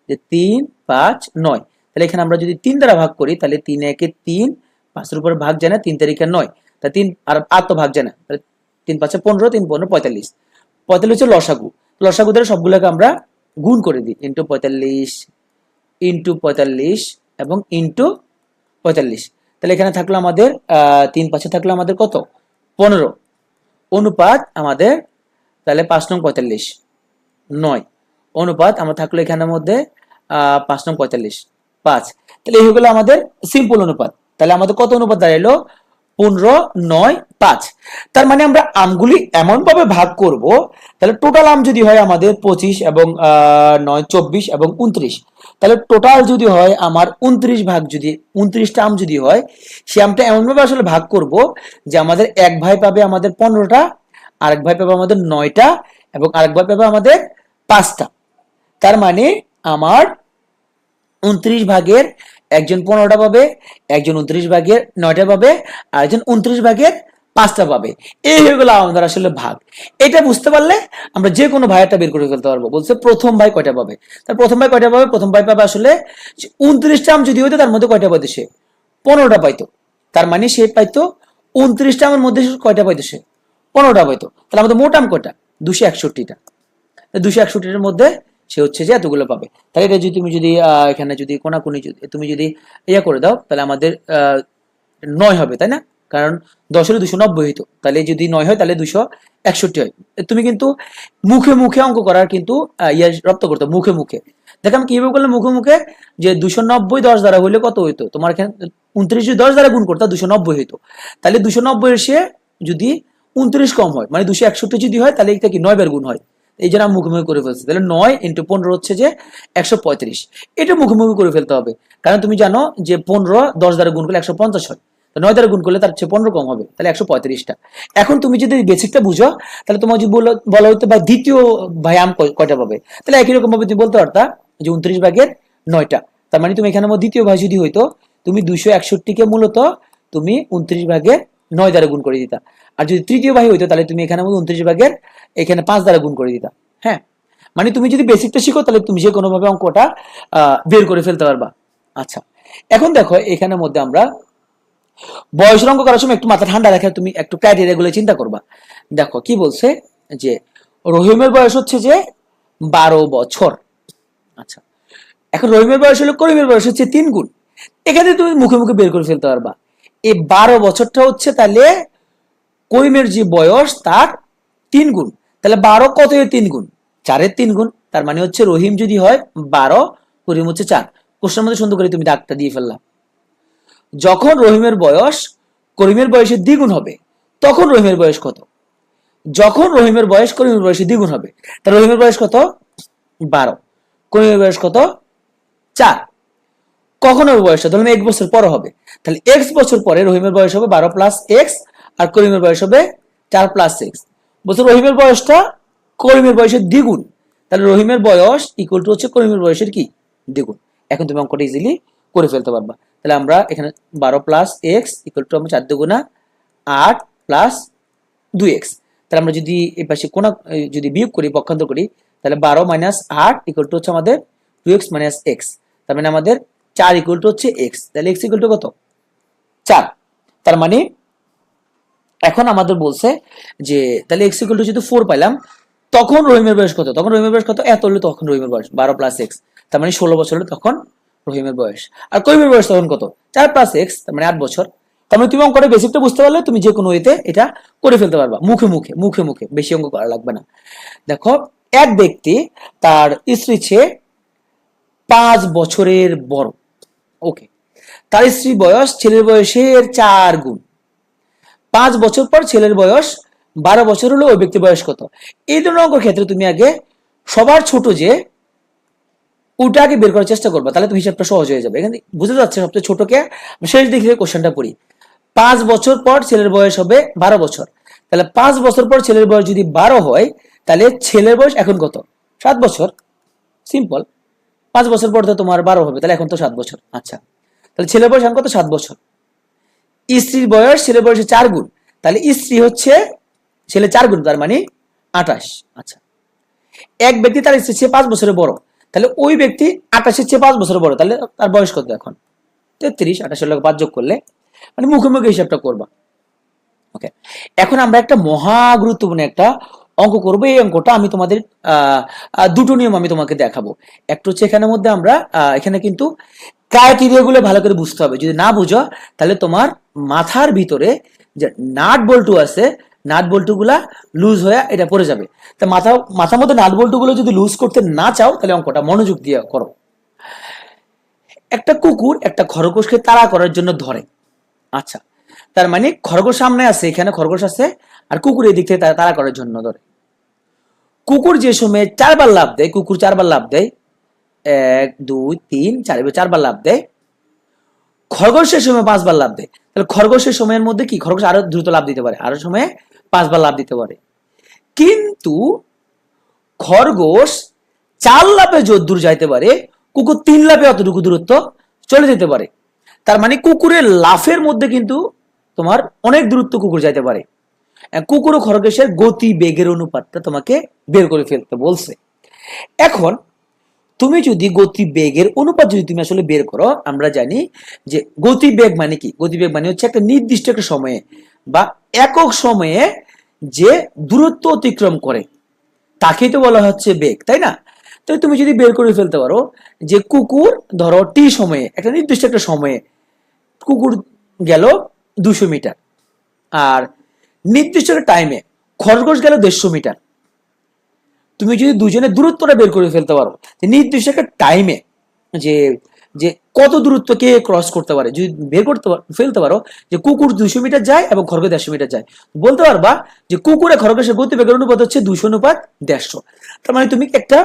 যে 3, 5, 9, তাহলে এখানে আমরা যদি 3 দ্বারা ভাগ করি তাহলে 3 একে 3, 5 এর উপর ভাগ যায় না, 3 তারিখে 9, তাহলে 3 আর তো ভাগ যায় না, তাহলে 3 5 15, 3 15 45, 45 হচ্ছে লসাগু। লসাগু দ্বারা সবগুলোকে আমরা গুণ করে দিই, ইন্টু 45 ইন্টু 45 এবং ইন্টু 45। তাহলে এখানে থাকলো আমাদের 3 5 থাকলো আমাদের কত, 15 অনুপাত আমাদের, তাহলে 5 নং 45, 9 অনুপাত আমরা থাকলো এখানের মধ্যে 5 নং 45, 5। তাহলে এই হলো আমাদের সিম্পল অনুপাত। তাহলে আমাদের কত অনুপাত দাঁড়াইলো, 15, 9, 5। তার মানে আমরা আমগুলি এমন ভাবে ভাগ করব, তাহলে টোটাল আম যদি হয় আমাদের 25 এবং 9 24 এবং 29, তাহলে টোটাল যদি হয় আমার 29 ভাগ, যদি 29টা আম যদি হয়, সে আমটা এমন ভাবে আসলে ভাগ করব যে আমাদের এক ভাই পাবে আমাদের 15টা, আরেক ভাই পাবে আমাদের 9টা এবং আরেক ভাই পাবে আমাদের 5টা। তার মানে আমার 29 ভাগের একজন 15টা পাবে, একজন 29 ভাগের 9টা পাবে, আর একজন 29 ভাগের 5টা পাবে। এই হয়ে গেল আমাদের আসলে ভাগ। এটা বুঝতে পারলে আমরা যে কোনো ভাইয়েরটা বের করে ফেলতে পারবো। বলছে প্রথম ভাই কয়টা পাবে, তার প্রথম ভাই কয়টা পাবে, প্রথম ভাই পাবে আসলে 29টা আম যদি হইতো তার মধ্যে কয়টা পাইতো সে, 15টা পাইতো। তার মানে সে পাইতো 29টা আমের মধ্যে কয়টা পাইতো সে, 15টা পাইতো। তাহলে আমাদের মোট আম কয়টা, 261টা। 261টার মধ্যে সে হচ্ছে যে এতগুলো পাবে। তাহলে এটা যদি তুমি যদি এখানে যদি কোনাকুনি তুমি যদি ইয়া করে দাও তাহলে আমাদের 9 হবে, তাই না? কারণ 10 হলে 290 হইতো, তাহলে যদি 9 হয় তাহলে 261 হয়। তুমি কিন্তু মুখে মুখে অঙ্ক করার কিন্তু ইয়া রপ্ত করতে মুখে মুখে। দেখো আমি কিভাবে করলে মুখে মুখে, যে 290 10 দ্বারা হইলে কত হইতো তোমার এখানে, 29 যদি 10 দ্বারা গুণ করতো 290 হইতো। তাহলে 290 এর সে যদি 29 কম হয়, মানে 261 যদি হয় তাহলে এটা কি 9 বার গুণ হয়। এই জন্য আমি মুখোমুখি করে ফেলছি। তাহলে 9 ইন্টু 15 হচ্ছে যে 135। এটা মুখোমুখি করে ফেলতে হবে, কারণ তুমি জানো যে 15 10 দ্বারা গুণ করলে 150 হয়, 9 দ্বারা গুণ করলে তার চেয়ে 15 কম হবে, তাহলে 135টা। এখন তুমি যদি বেসিকটা বুঝো তাহলে তোমার যদি বলা হইতো বা দ্বিতীয় ভাই আম কয়টা পাবে, তাহলে একই রকম ভাবে তুমি বলতে পারতা যে 29 ভাগের 9টা। তার মানে তুমি এখানে দ্বিতীয় ভাই যদি হইতো তুমি 261কে মূলত তুমি 29 ভাগের 9 দ্বারা গুণ করে দিতা। আর যদি তৃতীয় ভাই হইতো তাহলে তুমি এখানে 29 ভাগের এখানে 5 দ্বারা গুণ করে দিতা। হ্যাঁ, মানে তুমি যদি বেসিকটা শিখো তাহলে তুমি যে কোনো ভাবে অঙ্কটা বের করে ফেলতে পারবা। আচ্ছা, এখন দেখো এখানের মধ্যে আমরা বয়সের অঙ্ক করার সময় একটু মাথা ঠান্ডা রেখে তুমি একটু ক্রাইটেরিয়া গুলো চিন্তা করবা। দেখো কি বলছে, যে রহিমের বয়স হচ্ছে যে 12 বছর। আচ্ছা, এখন রহিমের বয়স হলো করিমের বয়স হচ্ছে 3 গুণ। এখানে তুমি মুখে মুখে বের করে ফেলতে পারবা। এই 12 বছরটা হচ্ছে তাহলে করিমের যে বয়স তার 3 গুণ। তাহলে 12 কত এর 3 গুণ, 4 এর 3 গুণ। তার মানে হচ্ছে রহিম যদি হয় 12, করিম হচ্ছে 4। কোশ্চেনের মধ্যে সুন্দর করে তুমি দাগটা দিয়ে ফেললাম। যখন রহিমের বয়স করিমের বয়সের দ্বিগুণ হবে তখন রহিমের বয়স কত, যখন রহিমের বয়স করিমের বয়সের দ্বিগুণ হবে। তাহলে রহিমের বয়স কত, 12, করিমের বয়স কত, 4। কখন হবে বয়সটা, ধরুন 1 বছর পরে হবে। তাহলে x বছর পরে রহিমের বয়স হবে 12 প্লাস x, আর করিমের বয়স হবে 4 প্লাস x। বলছে রহিমের বয়সটা করিমের বয়সের দ্বিগুণ, তাহলে রহিমের বয়স ইকুয়াল টু হচ্ছে করিমের বয়সের কি, দ্বিগুণ। এখন তুমি অঙ্কটা ইজিলি করে ফেলতে পারবা। তাহলে আমরা এখানে 12 প্লাস এক্স ইকুয়াল টু আমরা 4 দুগুণা 8 প্লাস 2x। তাহলে আমরা যদি এই পাশে কোনা যদি বিয়োগ করি, পক্ষান্তর করি, তাহলে 12 মাইনাস 8 ইকুয়াল টু হচ্ছে আমাদের 2x মাইনাস x। তার মানে আমাদের 4 ইকুয়াল টু হচ্ছে x। তাহলে x ইকুয়াল টু কত, 4। তার মানে এখন আমাদের বলছে যে তাহলে x ইকুয়াল টু যেহেতু 4 পাইলাম, তখন রহিমের বয়স কত? তখন রহিমের বয়স কত? এত হলে তখন রহিমের বয়স 12 প্লাস x, তার মানে 16 বছর হলে তখন রহিমের বয়স। আর করিমের বয়স তখন কত? 4 প্লাস x, তার মানে 8 বছর। তার মানে তুমি অঙ্কটা বেসিকটা বুঝতে পারলে তুমি যে কোনো ওয়েতে এটা করে ফেলতে পারবা, মুখে মুখে মুখে মুখে, বেশি অঙ্ক করা লাগবে না। দেখো, এক ব্যক্তি তার স্ত্রী চেয়ে 5 বছরের বড়। ওকে, তার স্ত্রী বয়স ছেলের বয়সের 4 গুণ। 5 বছর পর ছেলের বয়স 12 বছর হলো, ওই ব্যক্তির বয়স কত? এই ধরনের অঙ্কের ক্ষেত্রে তুমি আগে সবার ছোট যে ওটা আগে বের করার চেষ্টা করবা, তাহলে তো হিসাবটা সহজ হয়ে যাবে। এখানে বুঝতে যাচ্ছে সবচেয়ে ছোটকে শেষ দিকে কোশ্চেনটা পড়ি। 5 বছর পর ছেলের বয়স হবে 12 বছর, তাহলে 5 বছর পর ছেলের বয়স যদি 12 হয়, তাহলে ছেলের বয়স এখন কত? 7 বছর। সিম্পল। 5 বছর পর তো তোমার 12 হবে, তাহলে এখন তো 7 বছর। আচ্ছা, তাহলে ছেলের বয়স এখন কত? 7 বছর। স্ত্রীর বয়স ছেলের বয়সে 4 গুণ, তাহলে স্ত্রী হচ্ছে ছেলে 4 গুণ, তার মানে 28। আচ্ছা, এক ব্যক্তি তার স্ত্রীর চেয়ে 5 বছরের বড়, তাহলে ওই ব্যক্তি 28-এর চেয়ে 5 বছরের বড়, তাহলে তার বয়স কত এখন? 33। 28-এর লগে 5 যোগ করলে, মানে মুখে মুখে হিসাবটা করবা। ওকে, এখন আমরা একটা মহা গুরুত্বপূর্ণ একটা অঙ্ক করবো। এই অঙ্কটা আমি তোমাদের দুটো নিয়ম আমি তোমাকে দেখাবো। একটা হচ্ছে এখানের মধ্যে আমরা এখানে কিন্তু ক্রাইটেরিয়া গুলো ভালো করে বুঝতে হবে। যদি না বুঝো তাহলে তোমার মাথার ভিতরে যে নাট বল্টু আছে, নাট বল্টু গুলা লুজ হয়ে এটা পড়ে যাবে। তা মাথার মধ্যে নাট বল্টু গুলো যদি লুজ করতে না চাও, তাহলে অঙ্কটা মনোযোগ দিয়ে করো। একটা কুকুর একটা খরগোশকে তাড়া করার জন্য ধরে। আচ্ছা, তার মানে খরগোশ সামনে আছে, এখানে খরগোশ আছে, আর কুকুর এই দিক থেকে তাড়া করার জন্য ধরে। কুকুর যে সময় 4 বার লাফ দেয়, কুকুর 4 বার লাফ দেয়, 1 2 3 4, 4 বার লাফ দেয়। খরগোশের সময় 5 বার লাফ দেয়, তাহলে খরগোশের সময়ের মধ্যে কি খরগোশ আরো দ্রুত লাফ দিতে পারে, আরো সময়ে 5 বার লাফ দিতে পারে। কিন্তু খরগোশ 4 লাফে যতদূর যাইতে পারে, কুকুর 3 লাফে অতটুকু দূরত্ব চলে যেতে পারে। তার মানে কুকুরের লাফের মধ্যে কিন্তু তোমার অনেক দূরত্ব কুকুর যাইতে পারে। কুকুর ও খরগোশের গতি বেগের অনুপাতটা তোমাকে বের করে ফেলতে বলছে। এখন তুমি যদি গতি বেগের অনুপাত যদি তুমি আসলে বের করো, আমরা জানি যে গতি বেগ মানে কি? গতি বেগ মানে হচ্ছে একটা নির্দিষ্ট একটা সময়ে বা একক সময়ে যে দূরত্ব অতিক্রম করে তাকেই তো বলা হচ্ছে বেগ, তাই না? তো তুমি যদি বের করে ফেলতে পারো যে কুকুর ধরো টি সময়ে, একটা নির্দিষ্ট একটা সময়ে কুকুর গেল 200 মিটার, আর নির্দিষ্ট একটা টাইমে খরগোশ গেল 150 মিটার। তুমি যদি দুজনের দূরত্বটা বের করে ফেলতে পারো, নির্দিষ্ট একটা টাইমে যে যে কত দূরত্ব কে ক্রস করতে পারে, যদি বের করতে ফেলতে পারো যে কুকুর 200 মিটার যায় এবং খরগোশ 150 মিটার যায়, বলতে পারবা যে কুকুরে খরগোশের গতিবেগের অনুপাত হচ্ছে 200 অনুপাত 150। তার মানে তুমি একটা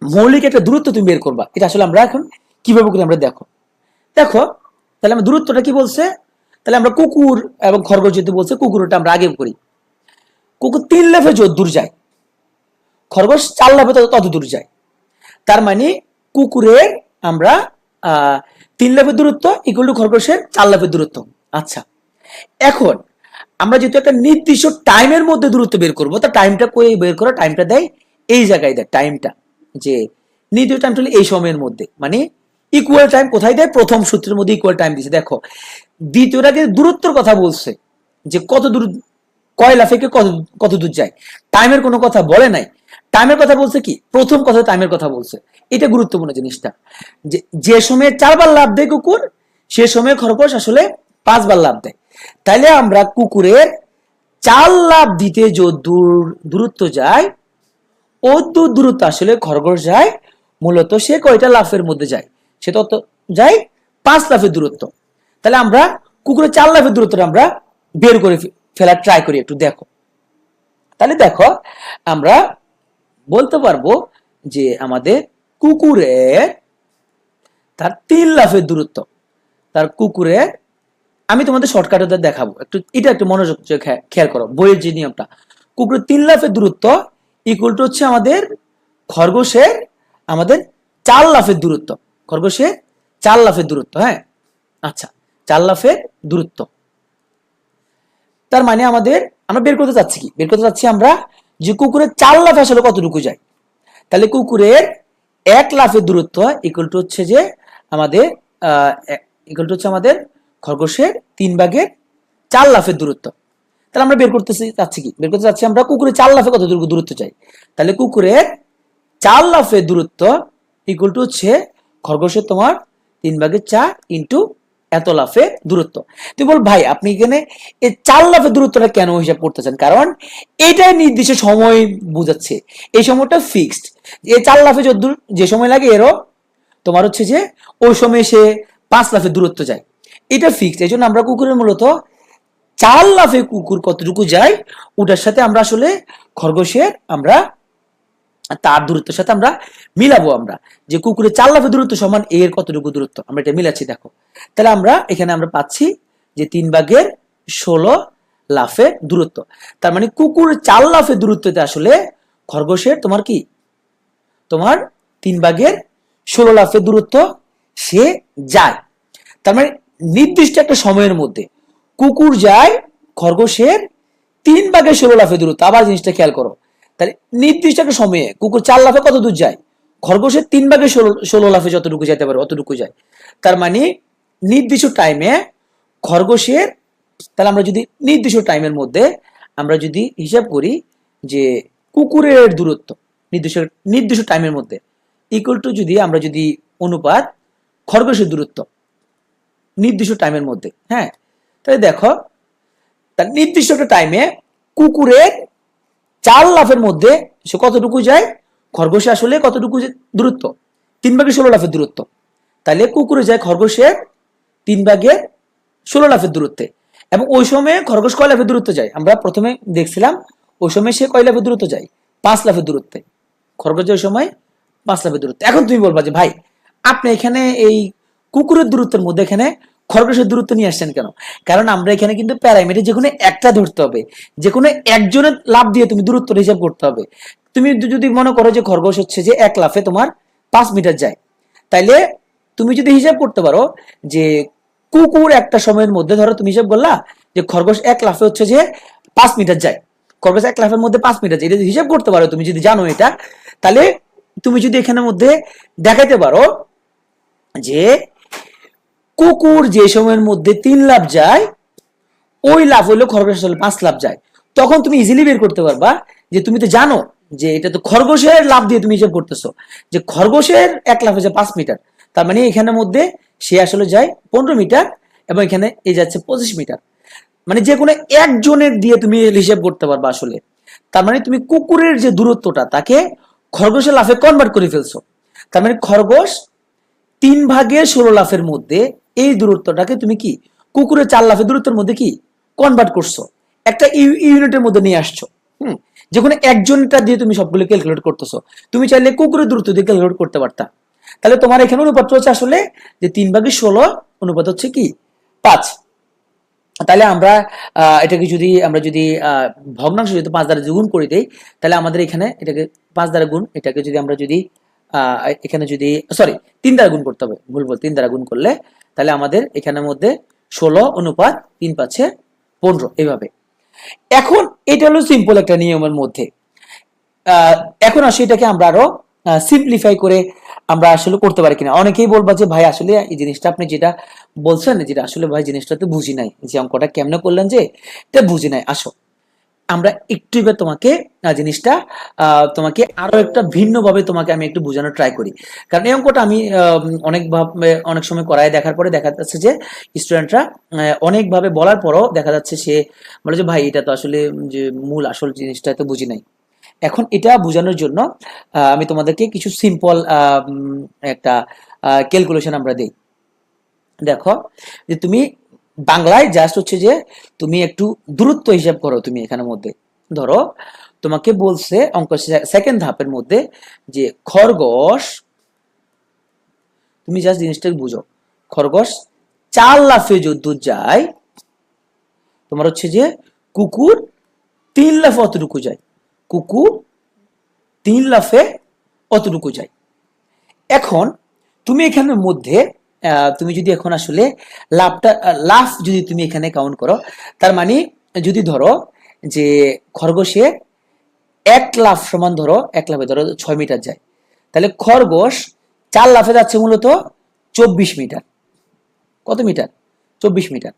মৌলিক একটা দূরত্ব তুমি বের করবা। এটা আসলে আমরা এখন কিভাবে করি আমরা দেখো। দেখো, তাহলে আমরা দূরত্বটা কি বলছে, তাহলে আমরা কুকুর এবং খরগোশ যদি বলছে, কুকুরটা আমরা আগে করি। কুকুর 3 লাফে যত দূর যায়, খরগোশ 4 লাফে তত দূর যায়। তার মানে কুকুরের আমরা 3 লাফের দূরত্ব ইকুয়াল টু খরগোশের 4 লাফের দূরত্ব। আচ্ছা, এখন আমরা যেহেতু একটা নির্দিষ্ট টাইমের মধ্যে দূরত্ব বের করবো, তা টাইমটা কই বের করা? টাইমটা দেয় এই জায়গায়, দেয় টাইমটা, যে নির্দিষ্ট টাইমটা হলো এই সময়ের মধ্যে, মানে ইকুয়াল টাইম কোথায় দেয়? প্রথম সূত্রের মধ্যে ইকুয়াল টাইম দিচ্ছে। দেখো, দ্বিতীয়টাকে দূরত্বর কথা বলছে, যে কত দূর, কয় লাফে কত দূর যায়, টাইমের কোনো কথা বলে নাই। টাইমের কথা বলছে কি? প্রথম কথা টাইমের কথা বলছে। এটা গুরুত্বপূর্ণ জিনিসটা, যে সময়ে 4 বার লাফ দেয় কুকুর, সে সময় খরগোশ আসলে 5 বার লাফ দেয়। তাইলে আমরা কুকুরের 4 লাফ দিতে যে দূরত্ব যায়, ও দূরত্ব আসলে খরগোশ যায় মূলত সে কয়টা লাফের মধ্যে যায়, সে তত যায় 5 লাফের দূরত্ব। তাহলে আমরা কুকুরের 4 লাফের দূরত্বটা আমরা বের করে ফেলার ট্রাই করি, একটু দেখো। তাহলে দেখো, আমরা বলতে পারবো যে আমাদের কুকুরের তার 3 লাফের দূরত্ব, তার কুকুরের, আমি তোমাদের শর্টকাটে দেখাবো, একটু এটা একটু মনোযোগ খেয়াল করো বইয়ের যে নিয়মটা। কুকুরের 3 লাফের দূরত্ব ইকুয়াল টু হচ্ছে আমাদের খরগোশের আমাদের 4 লাফের দূরত্ব, খরগোশের 4 লাফের দূরত্ব। হ্যাঁ, আচ্ছা, 4 লাফের দূরত্ব। তার মানে আমাদের আমরা বের করতে চাচ্ছি কি? বের করতে চাচ্ছি আমরা যে কুকুরের 4 লাফ আসলে কতটুকু যায়। তাহলে কুকুরের 1 লাফের দূরত্ব ইকুয়াল টু হচ্ছে যে আমাদের ইকুয়াল টু হচ্ছে আমাদের খরগোশের 3/4 লাফের দূরত্ব। তাহলে আমরা বের করতে চাচ্ছি আমরা কুকুরের 4 লাফে কত দূরত্ব চাই। তাহলে কুকুরের 4 লাফের দূরত্ব ইকুয়াল টু হচ্ছে খরগোশের তোমার 3/4 ইন্টু এত লাফে দূরত্ব। তুই বল ভাই আপনি এখানে এই 4 লাফের দূরত্বটা কেন হিসাব করতেছেন? কারণ এটাই নির্দিষ্ট সময় বোঝাচ্ছে, এই সময়টা ফিক্সড। এই 4 লাফে যে সময় লাগে এরও তোমার হচ্ছে যে ওই সময় সে 5 লাফের দূরত্ব যায়, এটা ফিক্সড। এই জন্য আমরা কুকুরের মূলত 4 লাফে কুকুর কতটুকু যায় ওটার সাথে আমরা আসলে খরগোশের আমরা তার দূরত্বের সাথে আমরা মিলাবো, আমরা যে কুকুরের 4 লাফের দূরত্ব সমান এর কতটুকু দূরত্ব আমরা এটা মিলাচ্ছি। দেখো তাহলে আমরা এখানে আমরা পাচ্ছি যে 3/16 লাফে দূরত্ব। তার মানে কুকুরের 4 লাফের দূরত্বতে আসলে খরগোশের তোমার কি তোমার 3/16 লাফের দূরত্ব সে যায়। তার মানে নির্দিষ্ট একটা সময়ের মধ্যে কুকুর যায় খরগোশের 3/16 লাফের দূরত্ব। আবার জিনিসটা খেয়াল করো, তাহলে নির্দিষ্ট একটা সময়ে কুকুর 4 লাফে কত দূর যায়, খরগোশের 3/16 লাফে যতটুকু যেতে পারে অতটুকু যায়। তার মানে নির্দিষ্ট টাইমে খরগোশের, তাহলে আমরা যদি নির্দিষ্ট টাইমের মধ্যে আমরা যদি হিসাব করি যে কুকুরের দূরত্ব নির্দিষ্ট টাইমের মধ্যে ইকুয়াল টু যদি আমরা যদি অনুপাত খরগোশের দূরত্ব নির্দিষ্ট টাইমের মধ্যে, হ্যাঁ তাহলে দেখো তার নির্দিষ্ট একটা টাইমে কুকুরের 4 লাফের মধ্যে সে কতটুকু যায়, খরগোশে আসলে কতটুকু দূরত্ব 3/16 লাফের দূরত্ব। তাহলে কুকুরে যায় খরগোশের 3/16 লাফের দূরত্বে, এবং ওই সময়ে খরগোশ কয় লাফের দূরত্ব যায় আমরা প্রথমে দেখছিলাম, ওই সময় সে কয় লাফের দূরত্ব যায় 5 লাফের দূরত্বে, খরগোশ ওই সময় 5 লাফের দূরত্ব। এখন তুমি বলবা যে ভাই আপনি এখানে এই কুকুরের দূরত্বের মধ্যে এখানে খরগোশের দূরত্ব নিয়ে আসছেন কেন? কারণ আমরা এখানে কিন্তু প্যারামিটার যে কোনো একটা ধরতে হবে, যে কোনো একজনের লাফ দিয়ে তুমি দূরত্ব হিসাব করতে হবে। তুমি যদি মনে করো যে খরগোশ হচ্ছে যে 1 লাফে তোমার 5 মিটার যায়, তাইলে তুমি যদি হিসাব করতে পারো যে কুকুর একটা সময়ের মধ্যে, ধরো তুমি হিসাব করলা যে খরগোশ 1 লাফে হচ্ছে যে 5 মিটার যায়, খরগোশ 1 লাফের মধ্যে 5 মিটার যায়, এটা হিসাব করতে পারো তুমি যদি জানো এটা, তাহলে তুমি যদি এখানের মধ্যে দেখাইতে পারো যে কুকুর যে সময়ের মধ্যে 3 লাফ যায় ওই লাফ হইলো খরগোশ আসলে 5 লাফ যায়, তখন তুমি ইজিলি বের করতে পারবা যে তুমি তো জানো যে এটা তো খরগোশের লাফ দিয়ে তুমি হিসাব করতেছো যে খরগোশের 1 লাফ হচ্ছে 5 মিটার, তার মানে এখানের মধ্যে সে আসলে যায় 15 মিটার এবং এখানে এই যাচ্ছে 25 মিটার। মানে যে কোনো একজনের দিয়ে তুমি হিসাব করতে পারবা আসলে। তার মানে তুমি কুকুরের যে দূরত্বটা তাকে খরগোশের লাফে কনভার্ট করে ফেলছো। তার মানে খরগোশ 3/16 লাফের মধ্যে এই দূরত্বটাকে তুমি কি কুকুরের 4 লাফের দূরত্বের মধ্যে কি কনভার্ট করছো, একটা ইউনিটের মধ্যে নিয়ে আসছো। যে কোনো একজনটা দিয়ে তুমি সবগুলো ক্যালকুলেট করতেছো, তুমি চাইলে কুকুরের দূরত্ব দিয়ে ক্যালকুলেট করতে পারতা। তাহলে তোমার এখানে অনুপাত হচ্ছে আসলে যে 3/16 অনুপাত হচ্ছে কি 5। তাহলে আমরা এটাকে যদি আমরা যদি ভগ্নাংশ যদি 5 দ্বারা গুণ করে দেই, তাহলে আমাদের এখানে এটাকে 5 দ্বারা গুণ, এটাকে যদি আমরা যদি এখানে যদি 3 দ্বারা গুণ করতে হবে, ভুল 3 দ্বারা গুণ করলে তাহলে আমাদের এখানের মধ্যে 16 অনুপাত 3 পাচ্ছে 15 এইভাবে। এখন এটা হলো সিম্পল একটা নিয়মের মধ্যে। এখন আসলে এটাকে আমরা আরো সিম্পলিফাই করে আমরা আসলে করতে পারি কিনা। অনেকেই বলবা যে ভাই আসলে এই জিনিসটা আপনি যেটা বলছেন যেটা আসলে ভাই জিনিসটা তো বুঝি নাই, যে অঙ্কটা কেমনে করলেন যে এটা বুঝি নাই। আসো আমরা একটু এবার তোমাকে জিনিসটা তোমাকে আরো একটা ভিন্ন ভাবে তোমাকে আমি একটু বোঝানোর ট্রাই করি। কারণ এই অঙ্কটা আমি অনেক সময় করায় দেখার পরে দেখা যাচ্ছে যে স্টুডেন্টরা অনেকভাবে বলার পরও দেখা যাচ্ছে সে বলে যে ভাই এটা তো আসলে যে মূল আসল জিনিসটা তো বুঝি নাই। এখন এটা বোঝানোর জন্য আমি তোমাদেরকে কিছু সিম্পল একটা ক্যালকুলেশন আমরা দেই। দেখো যে তুমি বাংলায় জাস্ট হচ্ছে যে তুমি একটু দূরত্ব হিসাব করো। তুমি এখানের মধ্যে ধরো তোমাকে বলছে অঙ্ক সেকেন্ড ধাপের মধ্যে যে খরগোশ, তুমি জাস্ট জিনিসটা বুঝো, খরগোশ 4 লাফে যদ্দূর যায় তোমার হচ্ছে যে কুকুর 3 লাফে অতটুকু যায়, কুকুর 3 লাফে অতটুকু যায়। এখন তুমি এখানের মধ্যে তুমি যদি এখন আসলে লাফ যদি তুমি এখানে কাউন্ট করো, তার মানে যদি ধরো যে খরগোশে 1 লাফ সমান ধরো 1 লাফে ধরো 6 মিটার যায়, তাহলে খরগোশ 4 লাফে যাচ্ছে মূলত 24 মিটার। কত মিটার? 24 মিটার।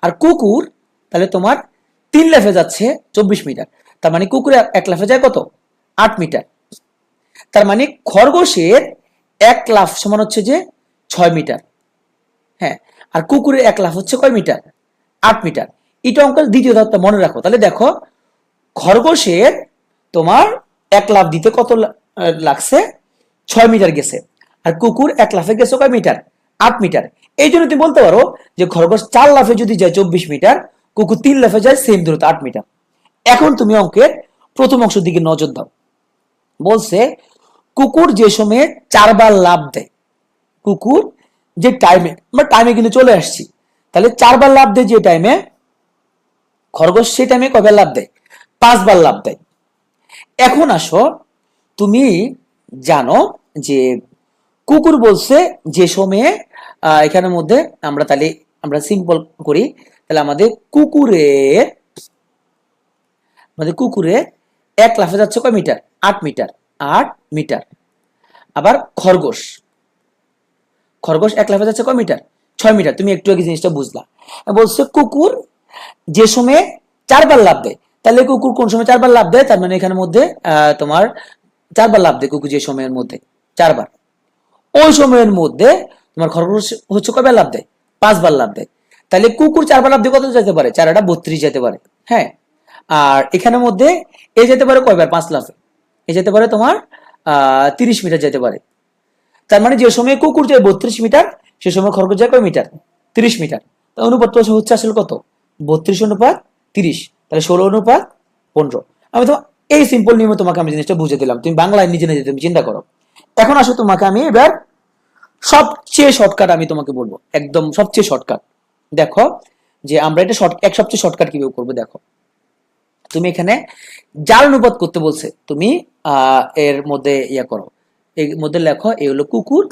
আর কুকুর তাহলে তোমার 3 লাফে যাচ্ছে 24 মিটার, তার মানে কুকুর এক লাফে যায় কত? 8 মিটার। তার মানে খরগোশের 1 লাফ সমান হচ্ছে যে 6 মিটার। হ্যাঁ, আর কুকুরের 1 লাফ হচ্ছে কয় মিটার? 8 মিটার। এটা অঙ্কের দ্বিতীয় ধাপটা মনে রাখো। তাহলে দেখো, খরগোশের তোমার 1 লাফ দিতে কত লাগছে? 6 মিটার গেছে। আর কুকুর 1 লাফে গেছে কয় মিটার? 8 মিটার। এই জন্য তুমি বলতে পারো যে খরগোশ 4 লাফে যদি যায় 24 মিটার, কুকুর 3 লাফে যায় সেম দূরত্ব 8 মিটার। এখন তুমি অঙ্কের প্রথম অংশের দিকে নজর দাও। বলছে কুকুর যে সময়ে 4 বার লাফ দেয়, কুকুর যে টাইমে, আমরা টাইমে কিন্তু চলে আসছি, তাহলে 4 বার লাফ দেয় যে টাইমে, খরগোশ সেই টাইমে কয়বার লাফ দেয়? 5 বার লাফ দেয়। এখন আসো, তুমি জানো যে কুকুর বলছে যে সময়ে, এখানের মধ্যে আমরা সিম্পল করি, তাহলে আমাদের কুকুরের 1 লাফে যাচ্ছে কয় মিটার? 8 মিটার। 8 মিটার। আবার খরগোশ 1 লাফে যাচ্ছে কয় মিটার? 6 মিটার। তুমি একটু আগে জিনিসটা বুঝলা। বলছে কুকুর যে সময়ে 4 বার লাফ দেয়, তাহলে কুকুর কোন সময় 4 বার লাফ দেয়? তার মানে এখানের মধ্যে তোমার 4 বার লাফ দেয় কুকুর যে সময়ের মধ্যে 4 বার। ওই সময়ের মধ্যে তোমার খরগোশ হচ্ছে কয়বার লাফ দেয়? 5 বার লাফ দেয়। তাহলে কুকুর 4 বার লাফ দিয়ে কত যেতে পারে? 4×8 = 32 যেতে পারে। হ্যাঁ, আর এখানের মধ্যে এ যেতে পারে কয়বার? 5 লাফে। এ যেতে পারে তোমার 30 মিটার যেতে পারে। তার মানে যে সময় কুকুর যায় 32 মিটার, সে সময় খরগোশ যায় কয় মিটার? 30 মিটার। তা অনুপাতটা হচ্ছে আসলে কত? 32:30। তাহলে 16:15। আমি তো এই সিম্পল নিয়মে তোমাকে আমি জিনিসটা বুঝে দিলাম, তুমি বাংলায় নিজে নিজে তুমি চিন্তা করো। এখন আসো, তোমাকে আমি এবার সবচেয়ে শর্টকাট আমি তোমাকে বলবো, একদম সবচেয়ে শর্টকাট। দেখো যে আমরা এটা সবচেয়ে শর্টকাট কিভাবে করবো। দেখো, তুমি এখানে জাল অনুপাত করতে বলছে, তুমি এর মধ্যে ইয়া করো, এর মধ্যে লেখো এ হলো কুকুর,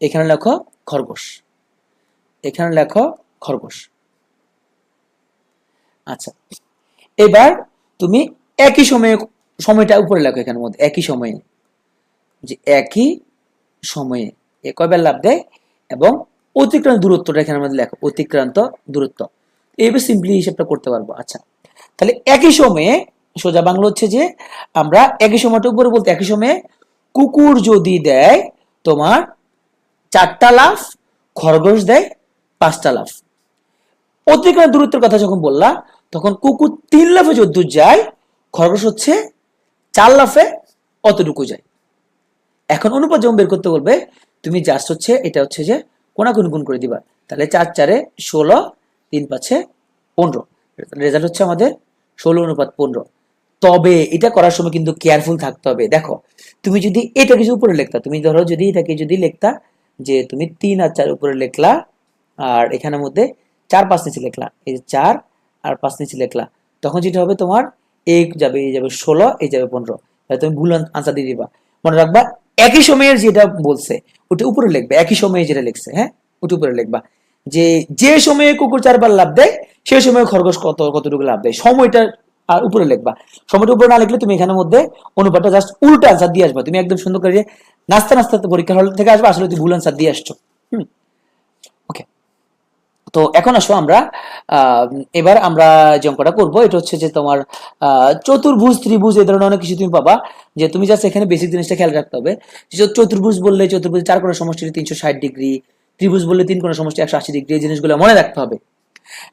এখানে লেখো খরগোশ, এখানে লেখো খরগোশ। আচ্ছা, এবার তুমি একই সময়ে, সময়টা উপরে লেখো এখানের মধ্যে, একই সময়ে, যে একই সময়ে এ কয়বার লাভ দেয়, এবং অতিক্রান্ত দূরত্বটা এখানের মধ্যে লেখো, অতিক্রান্ত দূরত্ব। এইভাবে সিম্পলি হিসাবটা করতে পারবো। আচ্ছা, তাহলে একই সময়ে সোজা বাংলা হচ্ছে যে আমরা একই সময়টা উপরে বলতে, একই সময়ে কুকুর যদি দেয় তোমার 4টা লাফ, খরগোশ দেয় 5টা লাফ। অতিক্রান্ত দূরত্বের কথা যখন বললা, তখন কুকুর 3 লাফে যদ্দূর যায়, খরগোশ হচ্ছে 4 লাফে অতটুকু যায়। এখন অনুপাত যখন বের করতে বলবে, তুমি জাস্ট হচ্ছে এটা হচ্ছে যে কোনাকুনি গুণ করে দিবা। তাহলে 4×4 = 16, 3×5 = 15। রেজাল্ট হচ্ছে আমাদের 16:15। তবে এটা করার সময় কিন্তু কেয়ারফুল থাকতে হবে। দেখো, তুমি যদি এটা কিছু উপরে লিখতা, তুমি ধরো যদি এটাকে যদি লিখতা যে তুমি 3 আর 4 উপরে লিখলা, আর এখানের মধ্যে 4-5 নিচে লিখলা, এই যে 4 আর 5 নিচে লিখলা, তখন যেটা হবে তোমার এই যাবে 16, এই যাবে 15। তাহলে তুমি ভুল আনসার দিয়ে দিবা। মনে রাখবা, একই সময়ের যেটা বলছে ওটা উপরে লিখবে, একই সময়ে যেটা লিখছে, হ্যাঁ, ওটা উপরে লিখবা। যে যে সময়ে কুকুর 4 বার লাফ দেয়, সেই সময় খরগোশ কতটুকু লাফ দেয়, সময়টা আর উপরে লিখবা। সময়টা উপরে না লিখলে তুমি এখানের মধ্যে অনুপাতটা জাস্ট উল্টো আনসার দিয়ে আসবা। তুমি একদম সুন্দর করে নাচতে নাচতে পরীক্ষার হল থেকে আসবা, আসলে তুমি ভুল আনসার দিয়ে আসছো। ওকে, তো এখন আসো আমরা এবার আমরা যে অঙ্কটা করবো, এটা হচ্ছে যে তোমার চতুর্ভুজ, ত্রিভুজ, এই ধরনের অনেক কিছু তুমি পাবা। যে তুমি জাস্ট এখানে বেসিক জিনিসটা খেয়াল রাখতে হবে। চতুর্ভুজ বললে চতুর্ভুজ 4 কোণের সমষ্টি 360°, ত্রিভুজ বললে 3 কোণের সমষ্টি 180°, এই জিনিসগুলো মনে রাখতে হবে।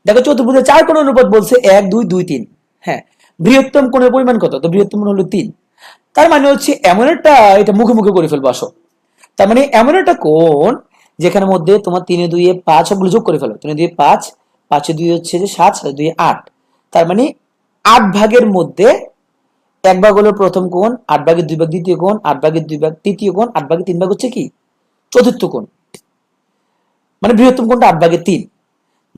দেখো, চতুর্ভুজের 4 কোণের অনুপাত বলছে 1, 2, 2, 3। হ্যাঁ, বৃহত্তম কোণের পরিমাণ কত? তো বৃহত্তম কোণ হলো 3। তার মানে হচ্ছে এমন একটা, এটা মুখে মুখে করে ফেলবো আসো। তার মানে এমন একটা কোণ যেখানে মধ্যে তোমার 3 এ 2 এ 5 সবগুলো যোগ করে ফেলো। 3 এ 2 এ 5, 5 এ 2 হচ্ছে যে 7, 7 এ 2 8। তার মানে 8 ভাগের মধ্যে 1 ভাগ হলো প্রথম কোণ, 8 ভাগের 2 ভাগ দ্বিতীয় কোণ, 8 ভাগের 2 ভাগ তৃতীয় কোণ, 8 ভাগের 3 ভাগ হচ্ছে কি? চতুর্থ কোণ। মানে বৃহত্তম কোণটা 8 ভাগের 3।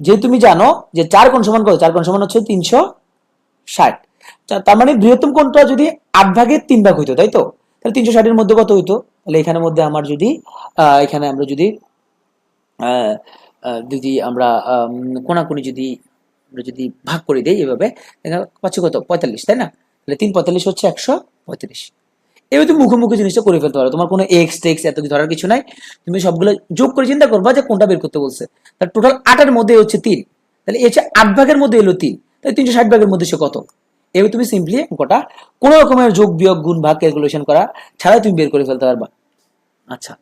যে তুমি জানো যে 4 কোণ সমান কত? 4 কোণ সমান হচ্ছে 360। তার মানে বৃহত্তম কোণটা যদি 8 ভাগের 3 ভাগ হইতো, তাই তো? তাহলে 360 এর মধ্যে কত হইতো? তাহলে এখানের মধ্যে আমার যদি এখানে আমরা যদি যদি আমরা কোনাকুনি যদি আমরা যদি ভাগ করে দিই এভাবে, পাচ্ছি কত? 45, তাই না? তাহলে 3×45 হচ্ছে 135। এবার তুমি মুখোমুখি জিনিসটা করে ফেলতে পারো, তোমার কোনো এক্স টেক্স এত কিছু ধরার কিছু নাই, তুমি সবগুলো যোগ করে চিন্তা করবা যে কোনটা বের করতে বলছে। তার টোটাল 8 মধ্যে হচ্ছে 3, তাহলে হচ্ছে 8 ভাগের মধ্যে এলো 3, তাহলে 360 ভাগের মধ্যে সে কত। এবার তুমি সিম্পলি অঙ্কটা কোনো রকমের যোগ বিয়োগ গুণ ভাগ ক্যালকুলেশন করা ছাড়াই তুমি বের করে ফেলতে পারবা। আচ্ছা,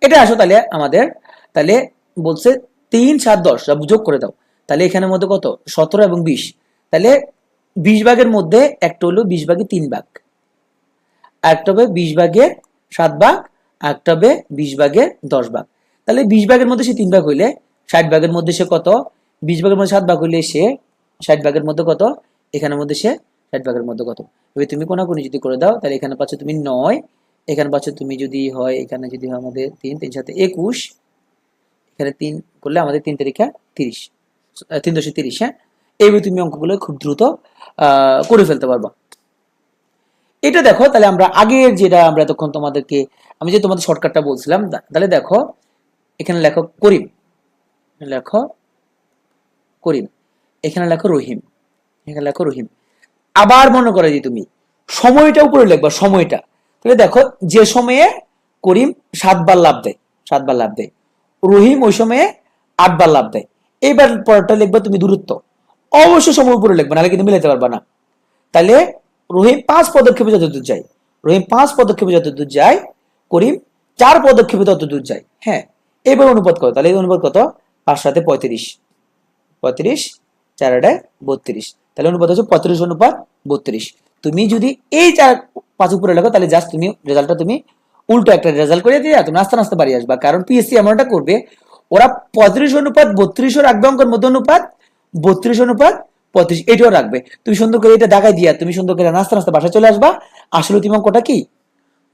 এটা আসো তাহলে আমাদের, তাহলে বলছে 3 7 10 যোগ করে দাও, তাহলে এখানের মধ্যে কত 17 এবং 20, তাহলে 20 ভাগের মধ্যে একটা হলো 20 ভাগে 3 ভাগ, একটা হবে 20 ভাগে 7 ভাগ, একটা হবে 20 ভাগে 10 ভাগ। তাহলে 20 ভাগের মধ্যে সে 3 ভাগ হইলে 60 ভাগের মধ্যে সে কত, 20 ভাগের মধ্যে 7 ভাগ হইলে সে 60 ভাগের মধ্যে কত, এখানের মধ্যে সে 60 ভাগের মধ্যে কত। এবার তুমি কোনাকুনি যদি করে দাও তাহলে এখানে পাচ্ছ তুমি 9, এখানে পাচ্ছ তুমি যদি হয়, এখানে যদি হয় আমাদের 3 3 7 21, এখানে 3 করলে আমাদের 3 তারিখে 30, 330। হ্যাঁ, এইভাবে তুমি অঙ্কগুলো খুব দ্রুত করে ফেলতে পারবা। এটা দেখো, তাহলে আমরা আগের যেটা আমরা এতক্ষণ তোমাদেরকে আমি যে তোমাদের শর্টকাটটা বলছিলাম, তাহলে দেখো এখানে লেখো করিম, লেখো করিম, এখানে লেখো রহিম, এখানে লেখো রহিম। আবার মনে করে যে তুমি সময়টা উপরে লিখবা, সময়টা। তাহলে দেখো যে সময়ে করিম 7 বার লাভ দেয়, 7 বার লাভ দেয়, রহিম ওই সময়ে 8 বার লাভ দেয়। এইবার পরটা লিখবা তুমি দূরত্ব, অবশ্যই সময় উপরে লিখবা, নাহলে কিন্তু মিলাতে পারবা না। তাহলে রহিম 5 পদক্ষেপে যতদূর যায়, রহিম 5 পদক্ষেপে যতদূর যায়, করিম 4 পদক্ষেপে ততদূর যায়। হ্যাঁ, এবার অনুপাত কত, তাহলে এই অনুপাত কত, 5 7 35, 35 4 32, তাহলে অনুপাত হচ্ছে 35 অনুপাত 32। তুমি যদি এই 4 5 উপরে লেখো তাহলে জাস্ট তুমি রেজাল্টটা তুমি উল্টো একটা রেজাল্ট করে দিয়ে তুমি আস্তে আস্তে বাড়ি আসবা, কারণ পিএসসি এমনটা করবে, ওরা 35 অনুপাত 32 রাখবে অঙ্কের মধ্যে অনুপাত, 32 অনুপাত 35 এটাও রাখবে। তুমি সুন্দর করে এটা দেখাই দিয়া তুমি সুন্দর করে নাস্তা নাস্তা বাসায় চলে আসবা, আসলে তুমি অঙ্কটা কি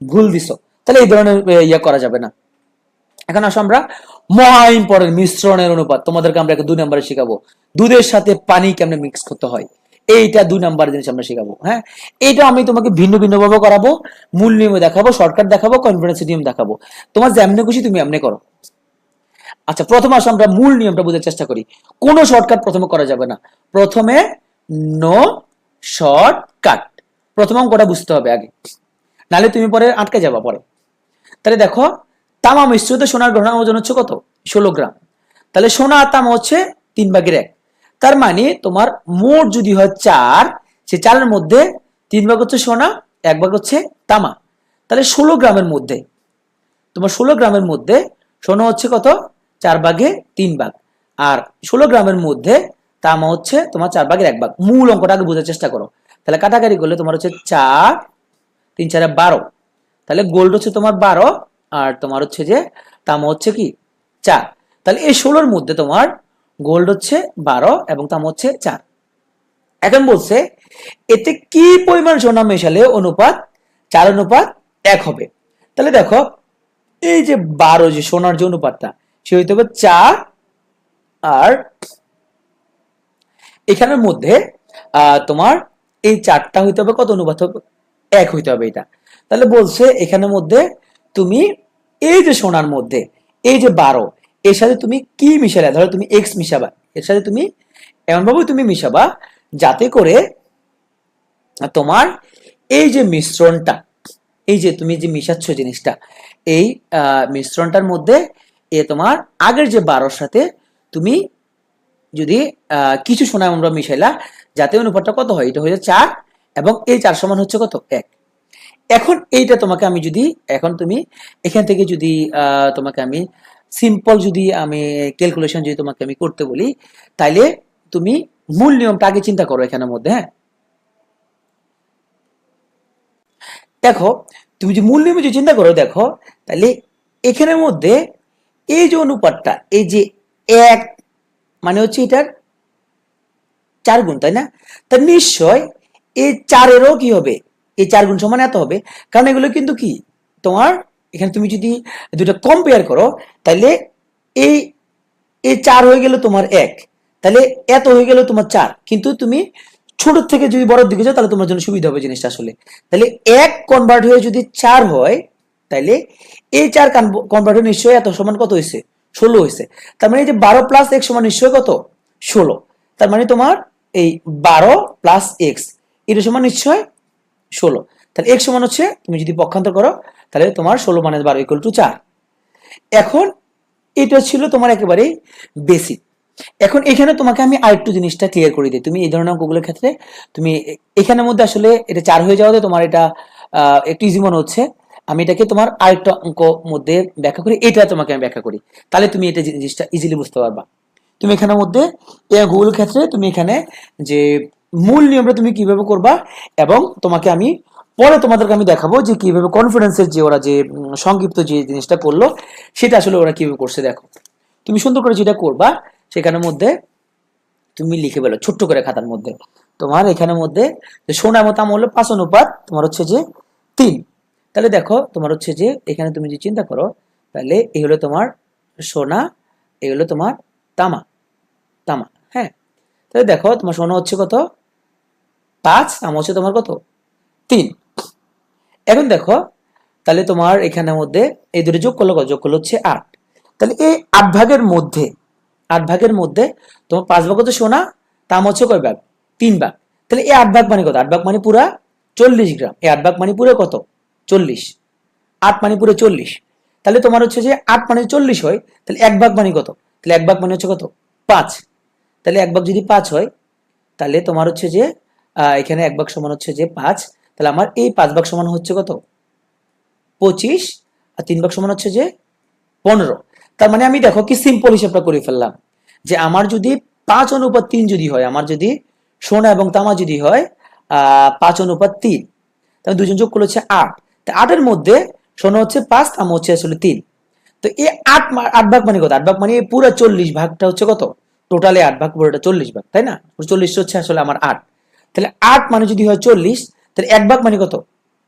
ভুল দিছো। তাহলে এই ধরনের ইয়া করা যাবে না। এখন আসো আমরা মহা ইম্পর্টেন্ট মিশ্রণের অনুপাত, তোমাদেরকে আমরা 2 নম্বরে শেখাবো, দুধের সাথে পানি কেমনে মিক্স করতে হয়, এইটা 2 নাম্বার জিনিস আমরা শেখাবো। হ্যাঁ, এইটা আমি তোমাকে ভিন্ন ভিন্ন ভাবে করাবো, মূল নিয়মে দেখাবো, শর্টকাট দেখাবো, কনফিডেন্স নিয়ম দেখাবো, তোমার যেমনি খুশি তুমি এমনি করো। আচ্ছা, প্রথমে আসো আমরা মূল নিয়মটা বোঝার চেষ্টা করি। কোনো শর্টকাট প্রথমে করা যাবে না, প্রথমে নো শর্টকাট, প্রথম অঙ্কটা বুঝতে হবে আগে, নাহলে তুমি পরে আটকে যাবা পরে। তাহলে দেখো তামা মিশ্রিত সোনার গ্রহণাঙ্ক ওজন হচ্ছে কত, 16 গ্রাম। তাহলে সোনা আর তামা হচ্ছে 3 ভাগের 1, তার মানে তোমার মোট যদি হয় 4, সে 4-এর মধ্যে 3 ভাগ হচ্ছে সোনা, 1 ভাগ হচ্ছে তামা। তাহলে 16 গ্রামের মধ্যে তোমার 16 গ্রামের মধ্যে সোনা হচ্ছে কত, 4 ভাগে 3 ভাগ, আর 16 গ্রামের মধ্যে তামা হচ্ছে তোমার 4 ভাগের 1 ভাগ। মূল অঙ্কটা আগে বোঝার চেষ্টা করো। তাহলে কাটাকাটি করলে তোমার হচ্ছে 4 3 4 12, তাহলে গোল্ড হচ্ছে তোমার 12, আর তোমার হচ্ছে যে তামা হচ্ছে কি 4। তাহলে এই 16-র মধ্যে তোমার গোল্ড হচ্ছে 12 এবং তামা হচ্ছে 4। এখন বলছে এতে কি পরিমাণ সোনা মেশালে অনুপাত 4:1 হবে। তাহলে দেখো এই যে 12 যে সোনার যে অনুপাতটা সে হইতে হবে 4, আর এখানের মধ্যে তোমার এই 4টা হইতে হবে কত অনুপাত হবে, 1 হইতে হবে এটা। তাহলে বলছে এখানের মধ্যে তুমি এই যে সোনার মধ্যে এই যে 12 এর সাথে তুমি কি মিশালে, ধরো তুমি এক্স মিশাবা, এর সাথে তুমি এমন ভাবে তুমি মিশাবা যাতে করে তোমার এই যে মিশ্রণটা, এই যে তুমি যে মিশাচ্ছ জিনিসটা, এই মিশ্রণটার মধ্যে এ তোমার আগের যে 12-র সাথে তুমি যদি কিছু সোনা আমরা মিশাইলা, যাতে অনুপাতটা কত হয়, এটা হয়ে 4 এবং এই 4 সমান হচ্ছে কত 1। এখন এইটা তোমাকে আমি যদি এখন তুমি এখান থেকে যদি তোমাকে আমি সিম্পল যদি আমি ক্যালকুলেশন যদি তোমাকে আমি করতে বলি, তাইলে তুমি মূল নিয়মটা আগে চিন্তা করো এখানের মধ্যে। হ্যাঁ, দেখো তুমি যে মূল নিয়মে যে চিন্তা করো, দেখো তাহলে এখানের মধ্যে এই যে অনুপাতটা এই যে 1 মানে হচ্ছে এটার 4 গুণ, তাই না? তা নিশ্চয় এই 4-এরও কি হবে, এই 4 গুণ সমান এত হবে, কারণ এগুলো কিন্তু কি তোমার এখানে তুমি যদি দুটো কম্পেয়ার করো, তাহলে এই এই 4 হয়ে গেল তোমার 1, তাহলে এত হয়ে গেল তোমার 4, কিন্তু তুমি ছোট থেকে যদি বড়র দিকে যাও তাহলে তোমার জন্য সুবিধা হবে জিনিসটা আসলে। তাহলে 1 কনভার্ট হয়ে যদি 4 হয়, তাহলে এই 4 কনভার্ট হয়ে নিশ্চয়ই এত সমান কত হয়েছে, 16 হয়েছে। তার মানে এই যে 12 প্লাস x সমান নিশ্চয়ই কত 16, তার মানে তোমার এই 12 প্লাস x এটা সমান নিশ্চয় 16। তাহলে x সমান হচ্ছে, তুমি যদি পক্ষান্তর করো তাহলে তোমার 16 - 12 = 4। এখন এটা ছিল তোমার একেবারেই বেসিক। এখন এখানে তোমাকে আমি আরেকটু জিনিসটা ক্লিয়ার করে দিই। তুমি এই ধরনের অঙ্কগুলোর ক্ষেত্রে তুমি এখানের মধ্যে আসলে এটা 4 হয়ে যাওয়াতে তোমার এটা একটু ইজি মনে হচ্ছে। আমি এটাকে তোমার আরেকটা অঙ্ক মধ্যে ব্যাখ্যা করি, এটা তোমাকে আমি ব্যাখ্যা করি, তাহলে তুমি এটা জিনিসটা ইজিলি বুঝতে পারবা। তুমি এখানের মধ্যে এই অঙ্কগুলোর ক্ষেত্রে তুমি এখানে যে মূল নিয়মটা তুমি কিভাবে করবা, এবং তোমাকে আমি পরে তোমাদেরকে আমি দেখাবো যে কিভাবে কনফিডেন্সের যে ওরা যে সংক্ষিপ্ত যে জিনিসটা করলো সেটা আসলে ওরা কিভাবে করছে। দেখো তুমি সুন্দর করে যেটা করবা সেখানের মধ্যে তুমি লিখে ফেলো ছোট্ট করে খাতার মধ্যে। তোমার এখানের মধ্যে সোনা এবং তামা হলো 5 অনুপাত তোমার হচ্ছে যে 3। তাহলে দেখো তোমার হচ্ছে যে এখানে তুমি যদি চিন্তা করো তাহলে এই হলো তোমার সোনা, এই হলো তোমার তামা, তামা, হ্যাঁ। তাহলে দেখো তোমার সোনা হচ্ছে কত 5, তামা হচ্ছে তোমার কত 3। এখন দেখো তাহলে তোমার এখানের মধ্যে এই দুটো যোগ করলো কত, যোগ করলো হচ্ছে 8। তাহলে এই 8 ভাগের মধ্যে 8 ভাগের মধ্যে তোমার 5 ভাগ হচ্ছে সোনা, তামা হচ্ছে কয় ভাগ 3 ভাগ। তাহলে এই 8 ভাগ মানে কত, 8 ভাগ মানে পুরা 40 গ্রাম। এই 8 ভাগ মানে পুরো কত 40, 8 মানে পুরো 40। তাহলে তোমার হচ্ছে যে 8 মানে 40 হয়, তাহলে 1 ভাগ মানে কত, তাহলে 1 ভাগ মানে হচ্ছে কত 5। তাহলে 1 ভাগ যদি 5 হয় তাহলে তোমার হচ্ছে যে এখানে 1 ভাগ সমান হচ্ছে যে 5। তাহলে আমার এই 5 ভাগ সমান হচ্ছে কত 25, আর 3 ভাগ সমান হচ্ছে যে 15। তার মানে আমি দেখো কি সিম্পল হিসাবটা করে ফেললাম যে আমার যদি 5:3 যদি হয়, আমার যদি সোনা এবং তামা যদি হয় 5:3, তাহলে দুজন যোগ করলে হচ্ছে 8। তা 8-এর মধ্যে সোনা হচ্ছে 5, তামা হচ্ছে আসলে 3। তো এই 8 ভাগ মানে কত, 8 ভাগ মানে পুরো 40 ভাগটা হচ্ছে কত, টোটালে 8 ভাগ পুরোটা 40 ভাগ, তাই না? 40 হচ্ছে আসলে আমার 8। তাহলে 8 মানে যদি হয় 40, তাহলে 1 ভাগ মানে কত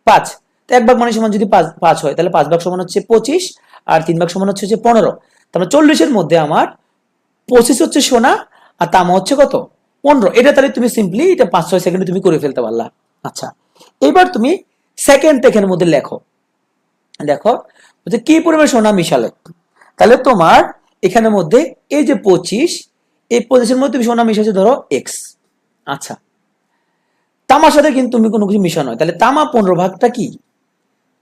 5। তো 1 ভাগ মানে সমান যদি 5 হয় তাহলে 5 ভাগ সমান হচ্ছে 25, আর 3 ভাগ সমান হচ্ছে যে 15। তাহলে 40-এর মধ্যে আমার 25 হচ্ছে সোনা আর তামা হচ্ছে কত 15। এটা তাহলে তুমি সিম্পলি এটা 5-6 সেকেন্ডে তুমি করে ফেলতে পারলা। আচ্ছা, এবার তুমি সেকেন্ড এখানের মধ্যে লেখো। দেখো কি পরিমাণ সোনা মিশালে, তাহলে তোমার এখানের মধ্যে এই যে 25, এই 25-এর মধ্যে তুমি সোনা মিশাচ্ছে ধরো x। আচ্ছা, তামার সাথে কিন্তু তুমি কোনো কিছু মিশানো হয়, তাহলে তামা 15 ভাগটা কি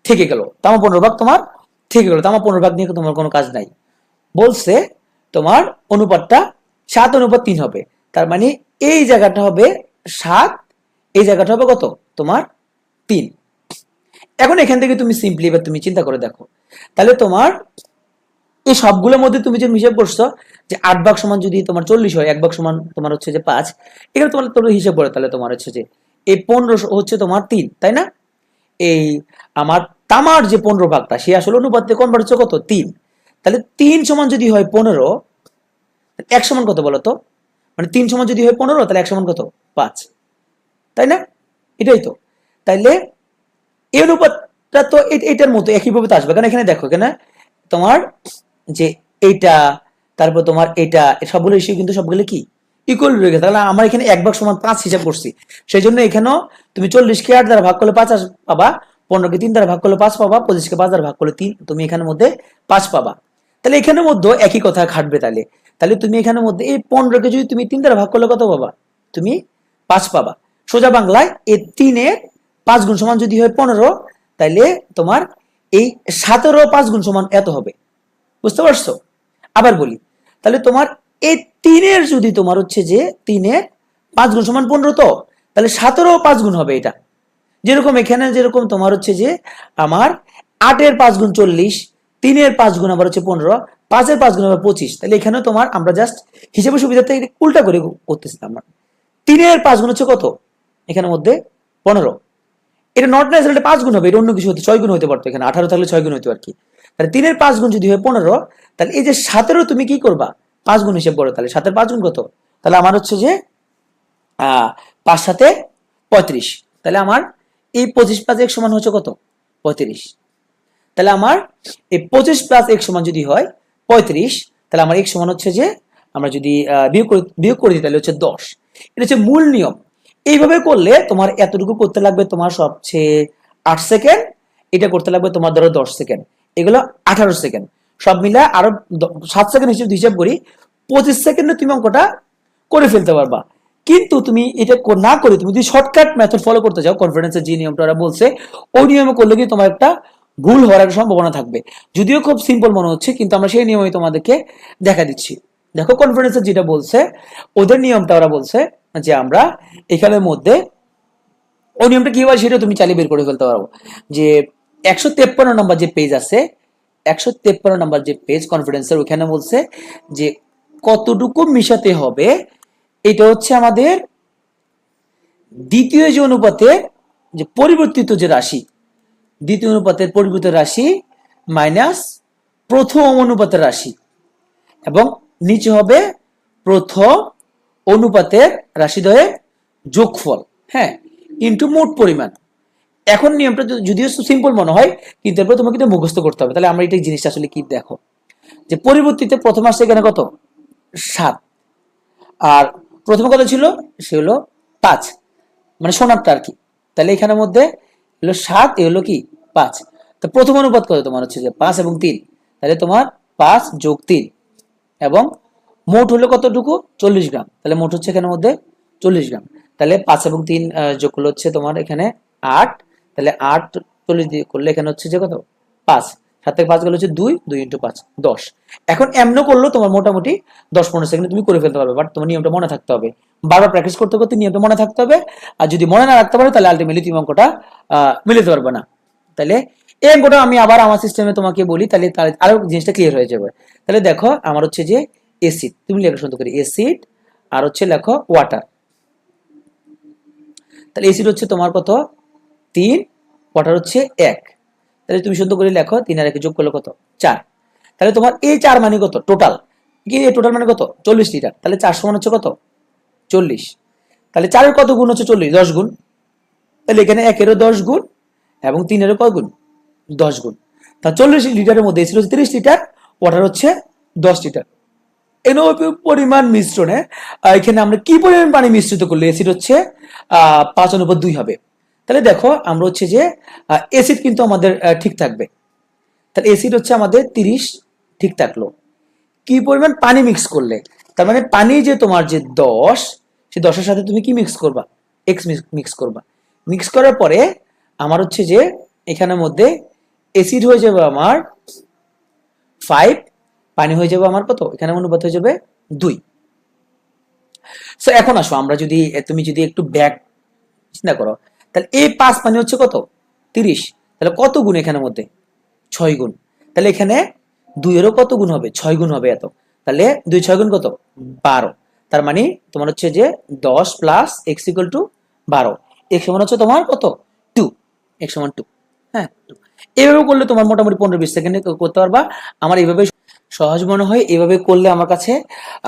থেকে গেল, তামা 15 ভাগ তোমার থেকে গেল। তামা 15 ভাগ নিয়ে তোমার কোনো কাজ নাই। বলছে তোমার অনুপাতটা 7:3 হবে। তার মানে এই জায়গাটা হবে 7, এই জায়গাটা হবে কত তোমার 3। এখন এখান থেকে তুমি সিম্পলি এবার তুমি চিন্তা করে দেখো, তাহলে তোমার এই সবগুলোর মধ্যে তুমি যে হিসাব করছো যে 8 ভাগ সমান যদি তোমার 40 হয়, 1 ভাগ সমান তোমার হচ্ছে যে 5, এখানে তোমার হিসাব করে তাহলে তোমার হচ্ছে যে এই 15 হচ্ছে তোমার 3, তাই না? এই আমার তামার যে 15 ভাগটা সে আসলে অনুপাতে কনভার্ট হচ্ছে কত 3। তাহলে 3 সমান যদি হয় 15, 1 সমান কত বলতো, মানে 3 সমান যদি হয় 15 তাহলে 1 সমান কত 5, তাই না? এটাই তো। তাইলে এই অনুপাতটা তো এটার মতো একইভাবে তো আসবে, কারণ এখানে দেখো এখানে তোমার যে এইটা, তারপর তোমার এটা, সবগুলো রেশিও কিন্তু সবগুলো কি ইকুয়াল রয়ে গেছে। তাহলে আমার এখানে 1 ভাগ সমান 5 হিসাব করছি, সেই জন্য এখানেও তুমি 40-কে 8 দ্বারা ভাগ করলে 5 পাবা, 15-কে 3 দ্বারা ভাগ করলে 5 পাবা, 25-কে 5 দ্বারা ভাগ করলে 3, তুমি এখানের মধ্যে 5 পাবা। তাহলে এখানের মধ্যে একই কথা খাটবে। তাহলে তাহলে তুমি এখানের মধ্যে এই 15-কে যদি তুমি 3 দ্বারা ভাগ করলে কত পাবা, তুমি 5 পাবা। সোজা বাংলায় এই 3-এর 5 গুণ সমান যদি হয় 15, তাহলে তোমার এই 7-এরও 5 গুণ সমান এত হবে। বুঝতে পারছো? আবার বলি, তাহলে তোমার এই 3-এর যদি তোমার হচ্ছে যে 3-এর 5 গুণ সমান 15, তো তাহলে 7-এরও 5 গুণ হবে এটা। যেরকম এখানে যেরকম তোমার হচ্ছে যে আমার 8-এর 5 গুণ 40, 3-এর 5 গুণ আবার হচ্ছে 15, 5-এর 5 গুণ আবার 25। তাহলে এখানেও তোমার আমরা জাস্ট হিসেবে সুবিধাতে উল্টা করে করতেছিলাম। 3-এর 5 গুণ হচ্ছে কত এখানের মধ্যে 15, এটা নট ন্যাচারালি 5 গুণ হবে, এটা অন্য কিছু হতে 6 গুণ হতে পারতো, এখানে 18 থাকলে 6 গুণ হতে আর কি। তাহলে 3-এর 5 গুণ যদি হয় 15, তাহলে এই যে 7-এরও তুমি কি করবা 5 গুণ হিসেব করো। তাহলে 7-এর 5 গুণ কত, তাহলে আমার হচ্ছে যে 5-7 35। তাহলে আমার এই 25 প্লাস x সমান হচ্ছে কত 35। তাহলে আমার এই 25 প্লাস x সমান যদি হয় 35, তাহলে আমার x সমান হচ্ছে যে আমরা যদি বিয়োগ করে দিই তাহলে হচ্ছে 10। এটা হচ্ছে মূল নিয়ম। এইভাবে করলে তোমার এতটুকু করতে লাগবে তোমার সবচেয়ে 8 সেকেন্ড, এটা করতে লাগবে তোমার ধরো 10 সেকেন্ড, এগুলো 18 সেকেন্ড, সব মিলে আরো 7 সেকেন্ড হিসেব করি, 25 সেকেন্ডে তুমি অঙ্কটা করে ফেলতে পারবা। কিন্তু তুমি এটা না করে তুমি যদি শর্টকাট মেথড ফলো করতে চাও, কনফিডেন্সের যে নিয়মটা ওরা বলছে ওই নিয়মে করলে কি তোমার একটা ভুল হওয়ার একটা সম্ভাবনা থাকবে। যদিও খুব সিম্পল মনে হচ্ছে, কিন্তু আমরা সেই নিয়মই তোমাদেরকে দেখা দিচ্ছি। দেখো কনফিডেন্সের যেটা বলছে, ওদের নিয়মটা ওরা বলছে যে আমরা এখানের মধ্যে ওই নিয়মটা কি হয় সেটা তুমি চালিয়ে বের করে ফেলতে পারবো। যে 153 নম্বর যে পেজ আছে, 153 নম্বর যে পেজ কনফিডেন্সের, ওখানে বলছে যে কতটুকু মিশাতে হবে। এটা হচ্ছে আমাদের দ্বিতীয় যে অনুপাতের যে পরিবর্তিত যে রাশি, দ্বিতীয় অনুপাতের পরিবর্তিত রাশি মাইনাস প্রথম অনুপাতের রাশি, এবং নিচে হবে প্রথম অনুপাতের রাশিদ্বয়ের যোগফল, হ্যাঁ, ইনটু মোট পরিমাণ। এখন নিয়মটা যদিও সিম্পল মনে হয়, কিন্তু এরপর তোমাকে কিন্তু মুখস্থ করতে হবে। তাহলে আমরা এই জিনিসটা আসলে কি দেখো, যে পরিবর্তিতে প্রথম আসছে এখানে কত 7, আর প্রথম কত ছিল সে হলো 5, মানে সোনারটা আর কি। তাহলে এখানের মধ্যে হলো 7, এ হলো কি 5। তো প্রথম অনুপাত কত তোমার হচ্ছে যে 5 এবং 3, তাহলে তোমার 5 যোগ 3, এবং মোট হলো কতটুকু 40 গ্রাম। তাহলে মোট হচ্ছে এখানের মধ্যে 40 গ্রাম। তাহলে 5 এবং 3 যোগ করলে হচ্ছে তোমার এখানে 8। তাহলে 8 40 দিয়ে করলে এখানে হচ্ছে যে কত 5, 7 থেকে 5 গেলে হচ্ছে 2, 2 ইন্টু 5 10। এখন এমন করলো তোমার মোটামুটি 10-15 সেকেন্ডে তুমি করে ফেলতে পারবে, বাট তোমার নিয়মটা মনে থাকতে হবে, বারবার প্র্যাকটিস করতে করতে নিয়মটা মনে থাকতে হবে। আর যদি মনে না রাখতে পারো তাহলে আলটিমেটলি তুমি অঙ্কটা মিলাতে পারবে না। তাহলে এই অঙ্কটা আমি আবার আমার সিস্টেমে তোমাকে বলি, তাহলে আরো জিনিসটা ক্লিয়ার হয়ে যাবে। তাহলে দেখো আমার হচ্ছে যে এসিড, তুমি লেখো সুন্দর করে এসিড, আর হচ্ছে লেখো ওয়াটার। তাহলে এসিড হচ্ছে তোমার কত 3, ওয়াটার হচ্ছে 1। তাহলে তুমি সুন্দর করে লেখো 3 আর 1 যোগ করলে কত 4। তাহলে তোমার এই 4 মানে কত টোটাল, কি এই টোটাল মানে কত 40 লিটার। তাহলে 4 সমান হচ্ছে কত 40। তাহলে 4 এর কত গুণ হচ্ছে 40, 10 গুণ। তাহলে এখানে 1 এরও 10 গুণ এবং 3 এরও কত গুণ 10 গুণ। তা 40 লিটারের মধ্যে এসিড হচ্ছে 30 লিটার, ওয়াটার হচ্ছে 10 লিটার। পরিমাণ মিশ্রণে এখানে আমরা কি পরিমাণ পানি মিশ্রিত করলে এসিড হচ্ছে 5/2 হবে। তাহলে দেখো আমরা হচ্ছে যে এসিড কিন্তু আমাদের ঠিক থাকবে। তাহলে এসিড হচ্ছে আমাদের 30 ঠিক থাকলো। কি পরিমাণ পানি মিক্স করলে, তার মানে পানি যে তোমার যে 10, সেই 10-এর সাথে তুমি কি মিক্স করবা এক্স মিক্স করবা। মিক্স করার পরে আমার হচ্ছে যে এখানের মধ্যে এসিড হয়ে যাবে আমার 5, পানি হয়ে যাবে আমার কত, এখানে অনুপাত হয়ে যাবে 2। সো এখন আসো আমরা যদি তুমি যদি একটু ব্যাক চিন্তা করো, তাহলে এই 5 পানি হচ্ছে কত 30, তাহলে কত গুণ এখানের মধ্যে 6 গুণ। তাহলে এখানে 2 এরও কত গুণ হবে 6 গুণ হবে এত। তাহলে 2 6 গুণ কত 12। তার মানে তোমার হচ্ছে যে 10 plus x equal to 12, x সমান হচ্ছে তোমার কত 2, এক্স সমান 2। হ্যাঁ, এভাবে করলে তোমার মোটামুটি 15-20 সেকেন্ডে করতে পারবা। আমার এইভাবে সহজ মনে হয়, এভাবে করলে আমার কাছে।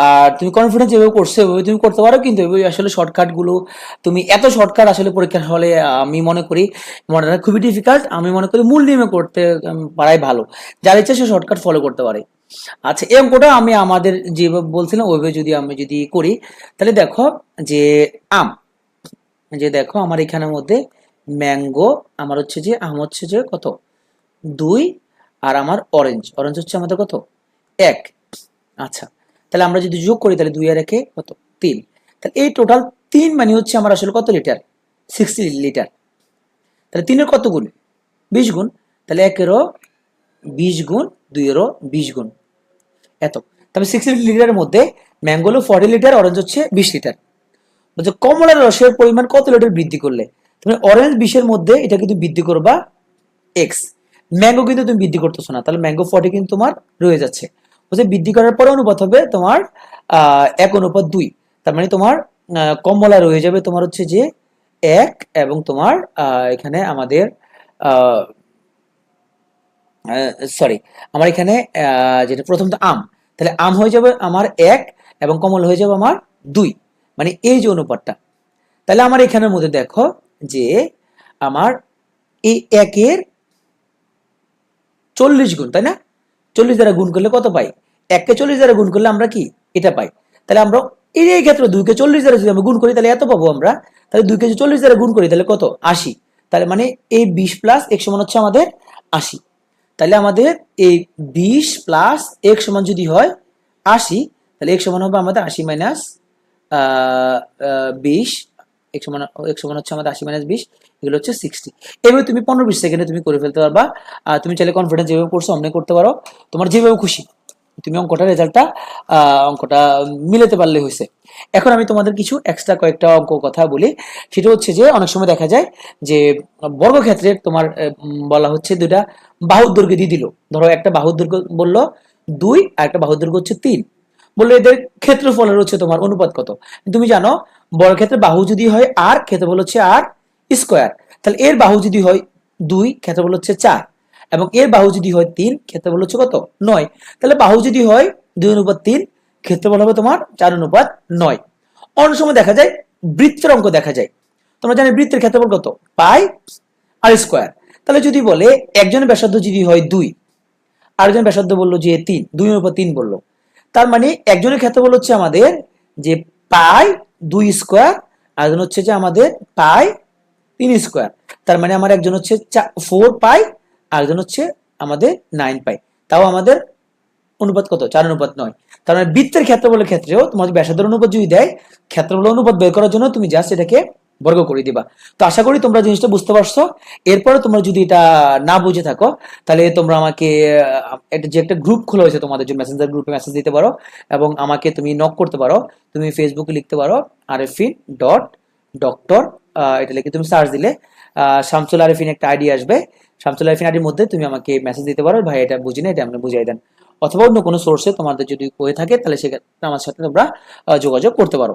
আর তুমি কনফিডেন্স যেভাবে করছো এভাবে তুমি করতে পারো, কিন্তু এভাবে আসলে শর্টকাট গুলো তুমি এত শর্টকাট আসলে পরীক্ষার হলে আমি মনে করি মনে রাখা খুবই ডিফিকাল্ট। আমি মনে করি মূল নিয়মে করতে পারাই ভালো, যার ইচ্ছা সে শর্টকাট ফলো করতে পারে। আচ্ছা, এই অঙ্কটা আমি আমাদের যেভাবে বলছিলাম ওইভাবে যদি আমি যদি করি, তাহলে দেখো যে আম, যে দেখো আমার এখানের মধ্যে ম্যাঙ্গো, আমার হচ্ছে যে আম হচ্ছে যে কত 2, আর আমার অরেঞ্জ, অরেঞ্জ হচ্ছে আমাদের কত 1। আচ্ছা, তাহলে আমরা যদি যোগ করি তাহলে 2 আর 1 কত 3। তাহলে এই টোটাল 3 মানে হচ্ছে আমার আসলে কত লিটার 60 লিটার। তাহলে 3 এর কত গুণ 20 গুণ। তাহলে 1 এরও 20 গুণ, 2 এরও 20 গুণ, এত। তবে 60 লিটারের মধ্যে ম্যাঙ্গো হলো 40 লিটার, অরেঞ্জ হচ্ছে 20 লিটার। বলছে কমলার রসের পরিমাণ কত লিটার বৃদ্ধি করলে। তুমি অরেঞ্জ 20-এর মধ্যে এটা কিন্তু বৃদ্ধি করবা এক্স, ম্যাঙ্গো কিন্তু তুমি বৃদ্ধি করতেছো না, তাহলে ম্যাঙ্গো 40 কিন্তু তোমার রয়ে যাচ্ছে। বলছে বৃদ্ধি করার পরে অনুপাত হবে তোমার 1/2। তার মানে তোমার কমলা রয়ে যাবে তোমার হচ্ছে যে 1, এবং তোমার এখানে আমাদের সরি আমার এখানে যেটা প্রথম তো আম, তাহলে আম হয়ে যাবে আমার 1 এবং কমল হয়ে যাবে আমার 2, মানে এই যে অনুপাতটা। তাহলে আমার এখানের মধ্যে দেখো যে আমার এই 1-এর 40 গুণ, তাই না? 40 দ্বারা গুণ করলে কত পাই, 1-কে 40 দ্বারা গুণ করলে আমরা কি এটা পাই। তাহলে আমরা এই ক্ষেত্রে 2-কে 40 দ্বারা যদি আমরা গুণ করি তাহলে এত পাবো আমরা। তাহলে 2-কে 40 দ্বারা গুণ করি তাহলে কত 80। তাহলে মানে এই 20 প্লাস এক সমান হচ্ছে আমাদের 80। তাহলে আমাদের এই 20 প্লাস এক সমান যদি হয় 80, তাহলে এক সমান হবে আমাদের 80 মাইনাস 20, x সমান হচ্ছে আমাদের 80 - 20, এগুলো হচ্ছে 60। এভাবে তুমি 15-20 সেকেন্ডে তুমি করে ফেলতে পারবা। তুমি চাইলে কনফিডেন্স যেভাবে করছো অমনি করতে পারো, তোমার যেভাবে খুশি তুমি অঙ্কটা মিলাতে পারলে হয়েছে। এখন আমি তোমাদের কিছু এক্সট্রা কয়েকটা অঙ্ক কথা বলি। সেটা হচ্ছে যে অনেক সময় দেখা যায় যে বর্গক্ষেত্রের তোমার বলা হচ্ছে দুইটা বাহুর দৈর্ঘ্য দিয়ে দিল। ধরো একটা বাহুর দৈর্ঘ্য বললো 2 আর একটা বাহুর দৈর্ঘ্য হচ্ছে 3, বললো এদের ক্ষেত্রফলের হচ্ছে তোমার অনুপাত কত। তুমি জানো বর্গক্ষেত্রের বাহু যদি হয় আর, ক্ষেত্রফল হচ্ছে আর স্কোয়ার, তাহলে এর বাহু যদি হয় 2, ক্ষেত্রফল হচ্ছে 4, এবং এর বাহু যদি হয় 3, ক্ষেত্রফল হচ্ছে কত 9। তাহলে বাহু যদি হয় 2/3, ক্ষেত্রফল হবে তোমার 4/9। অনেক সময় দেখা যায় বৃত্তের অঙ্ক দেখা যায়। তোমরা জানো বৃত্তের ক্ষেত্রফল কত, পাই আর স্কোয়ার। তাহলে যদি বলে একজনের ব্যাসার্ধ যদি হয় 2, আরেকজন ব্যাসার্ধ বললো যে 3, 2/3 বললো, তার মানে একজনের ক্ষেত্রফল হচ্ছে আমাদের যে পাই 2 স্কোয়ার, আরেকজন হচ্ছে যে আমাদের পাই 3 স্কোয়ার। তার মানে আমার একজন হচ্ছে 4 পাই, আরেকজন হচ্ছে আমাদের 9 পাই। তাও আমাদের অনুপাত কত, 4/9। তার মানে বৃত্তের ক্ষেত্রফলের ক্ষেত্রেও তোমার ব্যাসার্ধের অনুপাত যদি দেয়, ক্ষেত্রফলের অনুপাত বের করার জন্য তুমি জাস্ট এটাকে বর্গ করে দিবা। তো আশা করি তোমরা জিনিসটা বুঝতে পারছো। এরপরে তোমরা যদি এটা না বুঝে থাকো, তাহলে তোমরা আমাকে এটা যে একটা গ্রুপ খোলা হয়েছে তোমাদের জন্য, মেসেঞ্জার গ্রুপে মেসেজ দিতে পারো, এবং আমাকে তুমি নক করতে পারো। তুমি ফেসবুকে লিখতে পারো arefin.doctor, এটা লিখে তুমি সার্চ দিলে শামসুল আরেফিন একটা আইডি আসবে। শামসুল আরেফিন আইডির মধ্যে তুমি আমাকে মেসেজ দিতে পারো, ভাই এটা বুঝি না, এটা আমরা বুঝাই দেন। অথবা অন্য কোনো সোর্সে তোমাদের যদি হয়ে থাকে তাহলে সেক্ষেত্রে আমার সাথে তোমরা যোগাযোগ করতে পারো।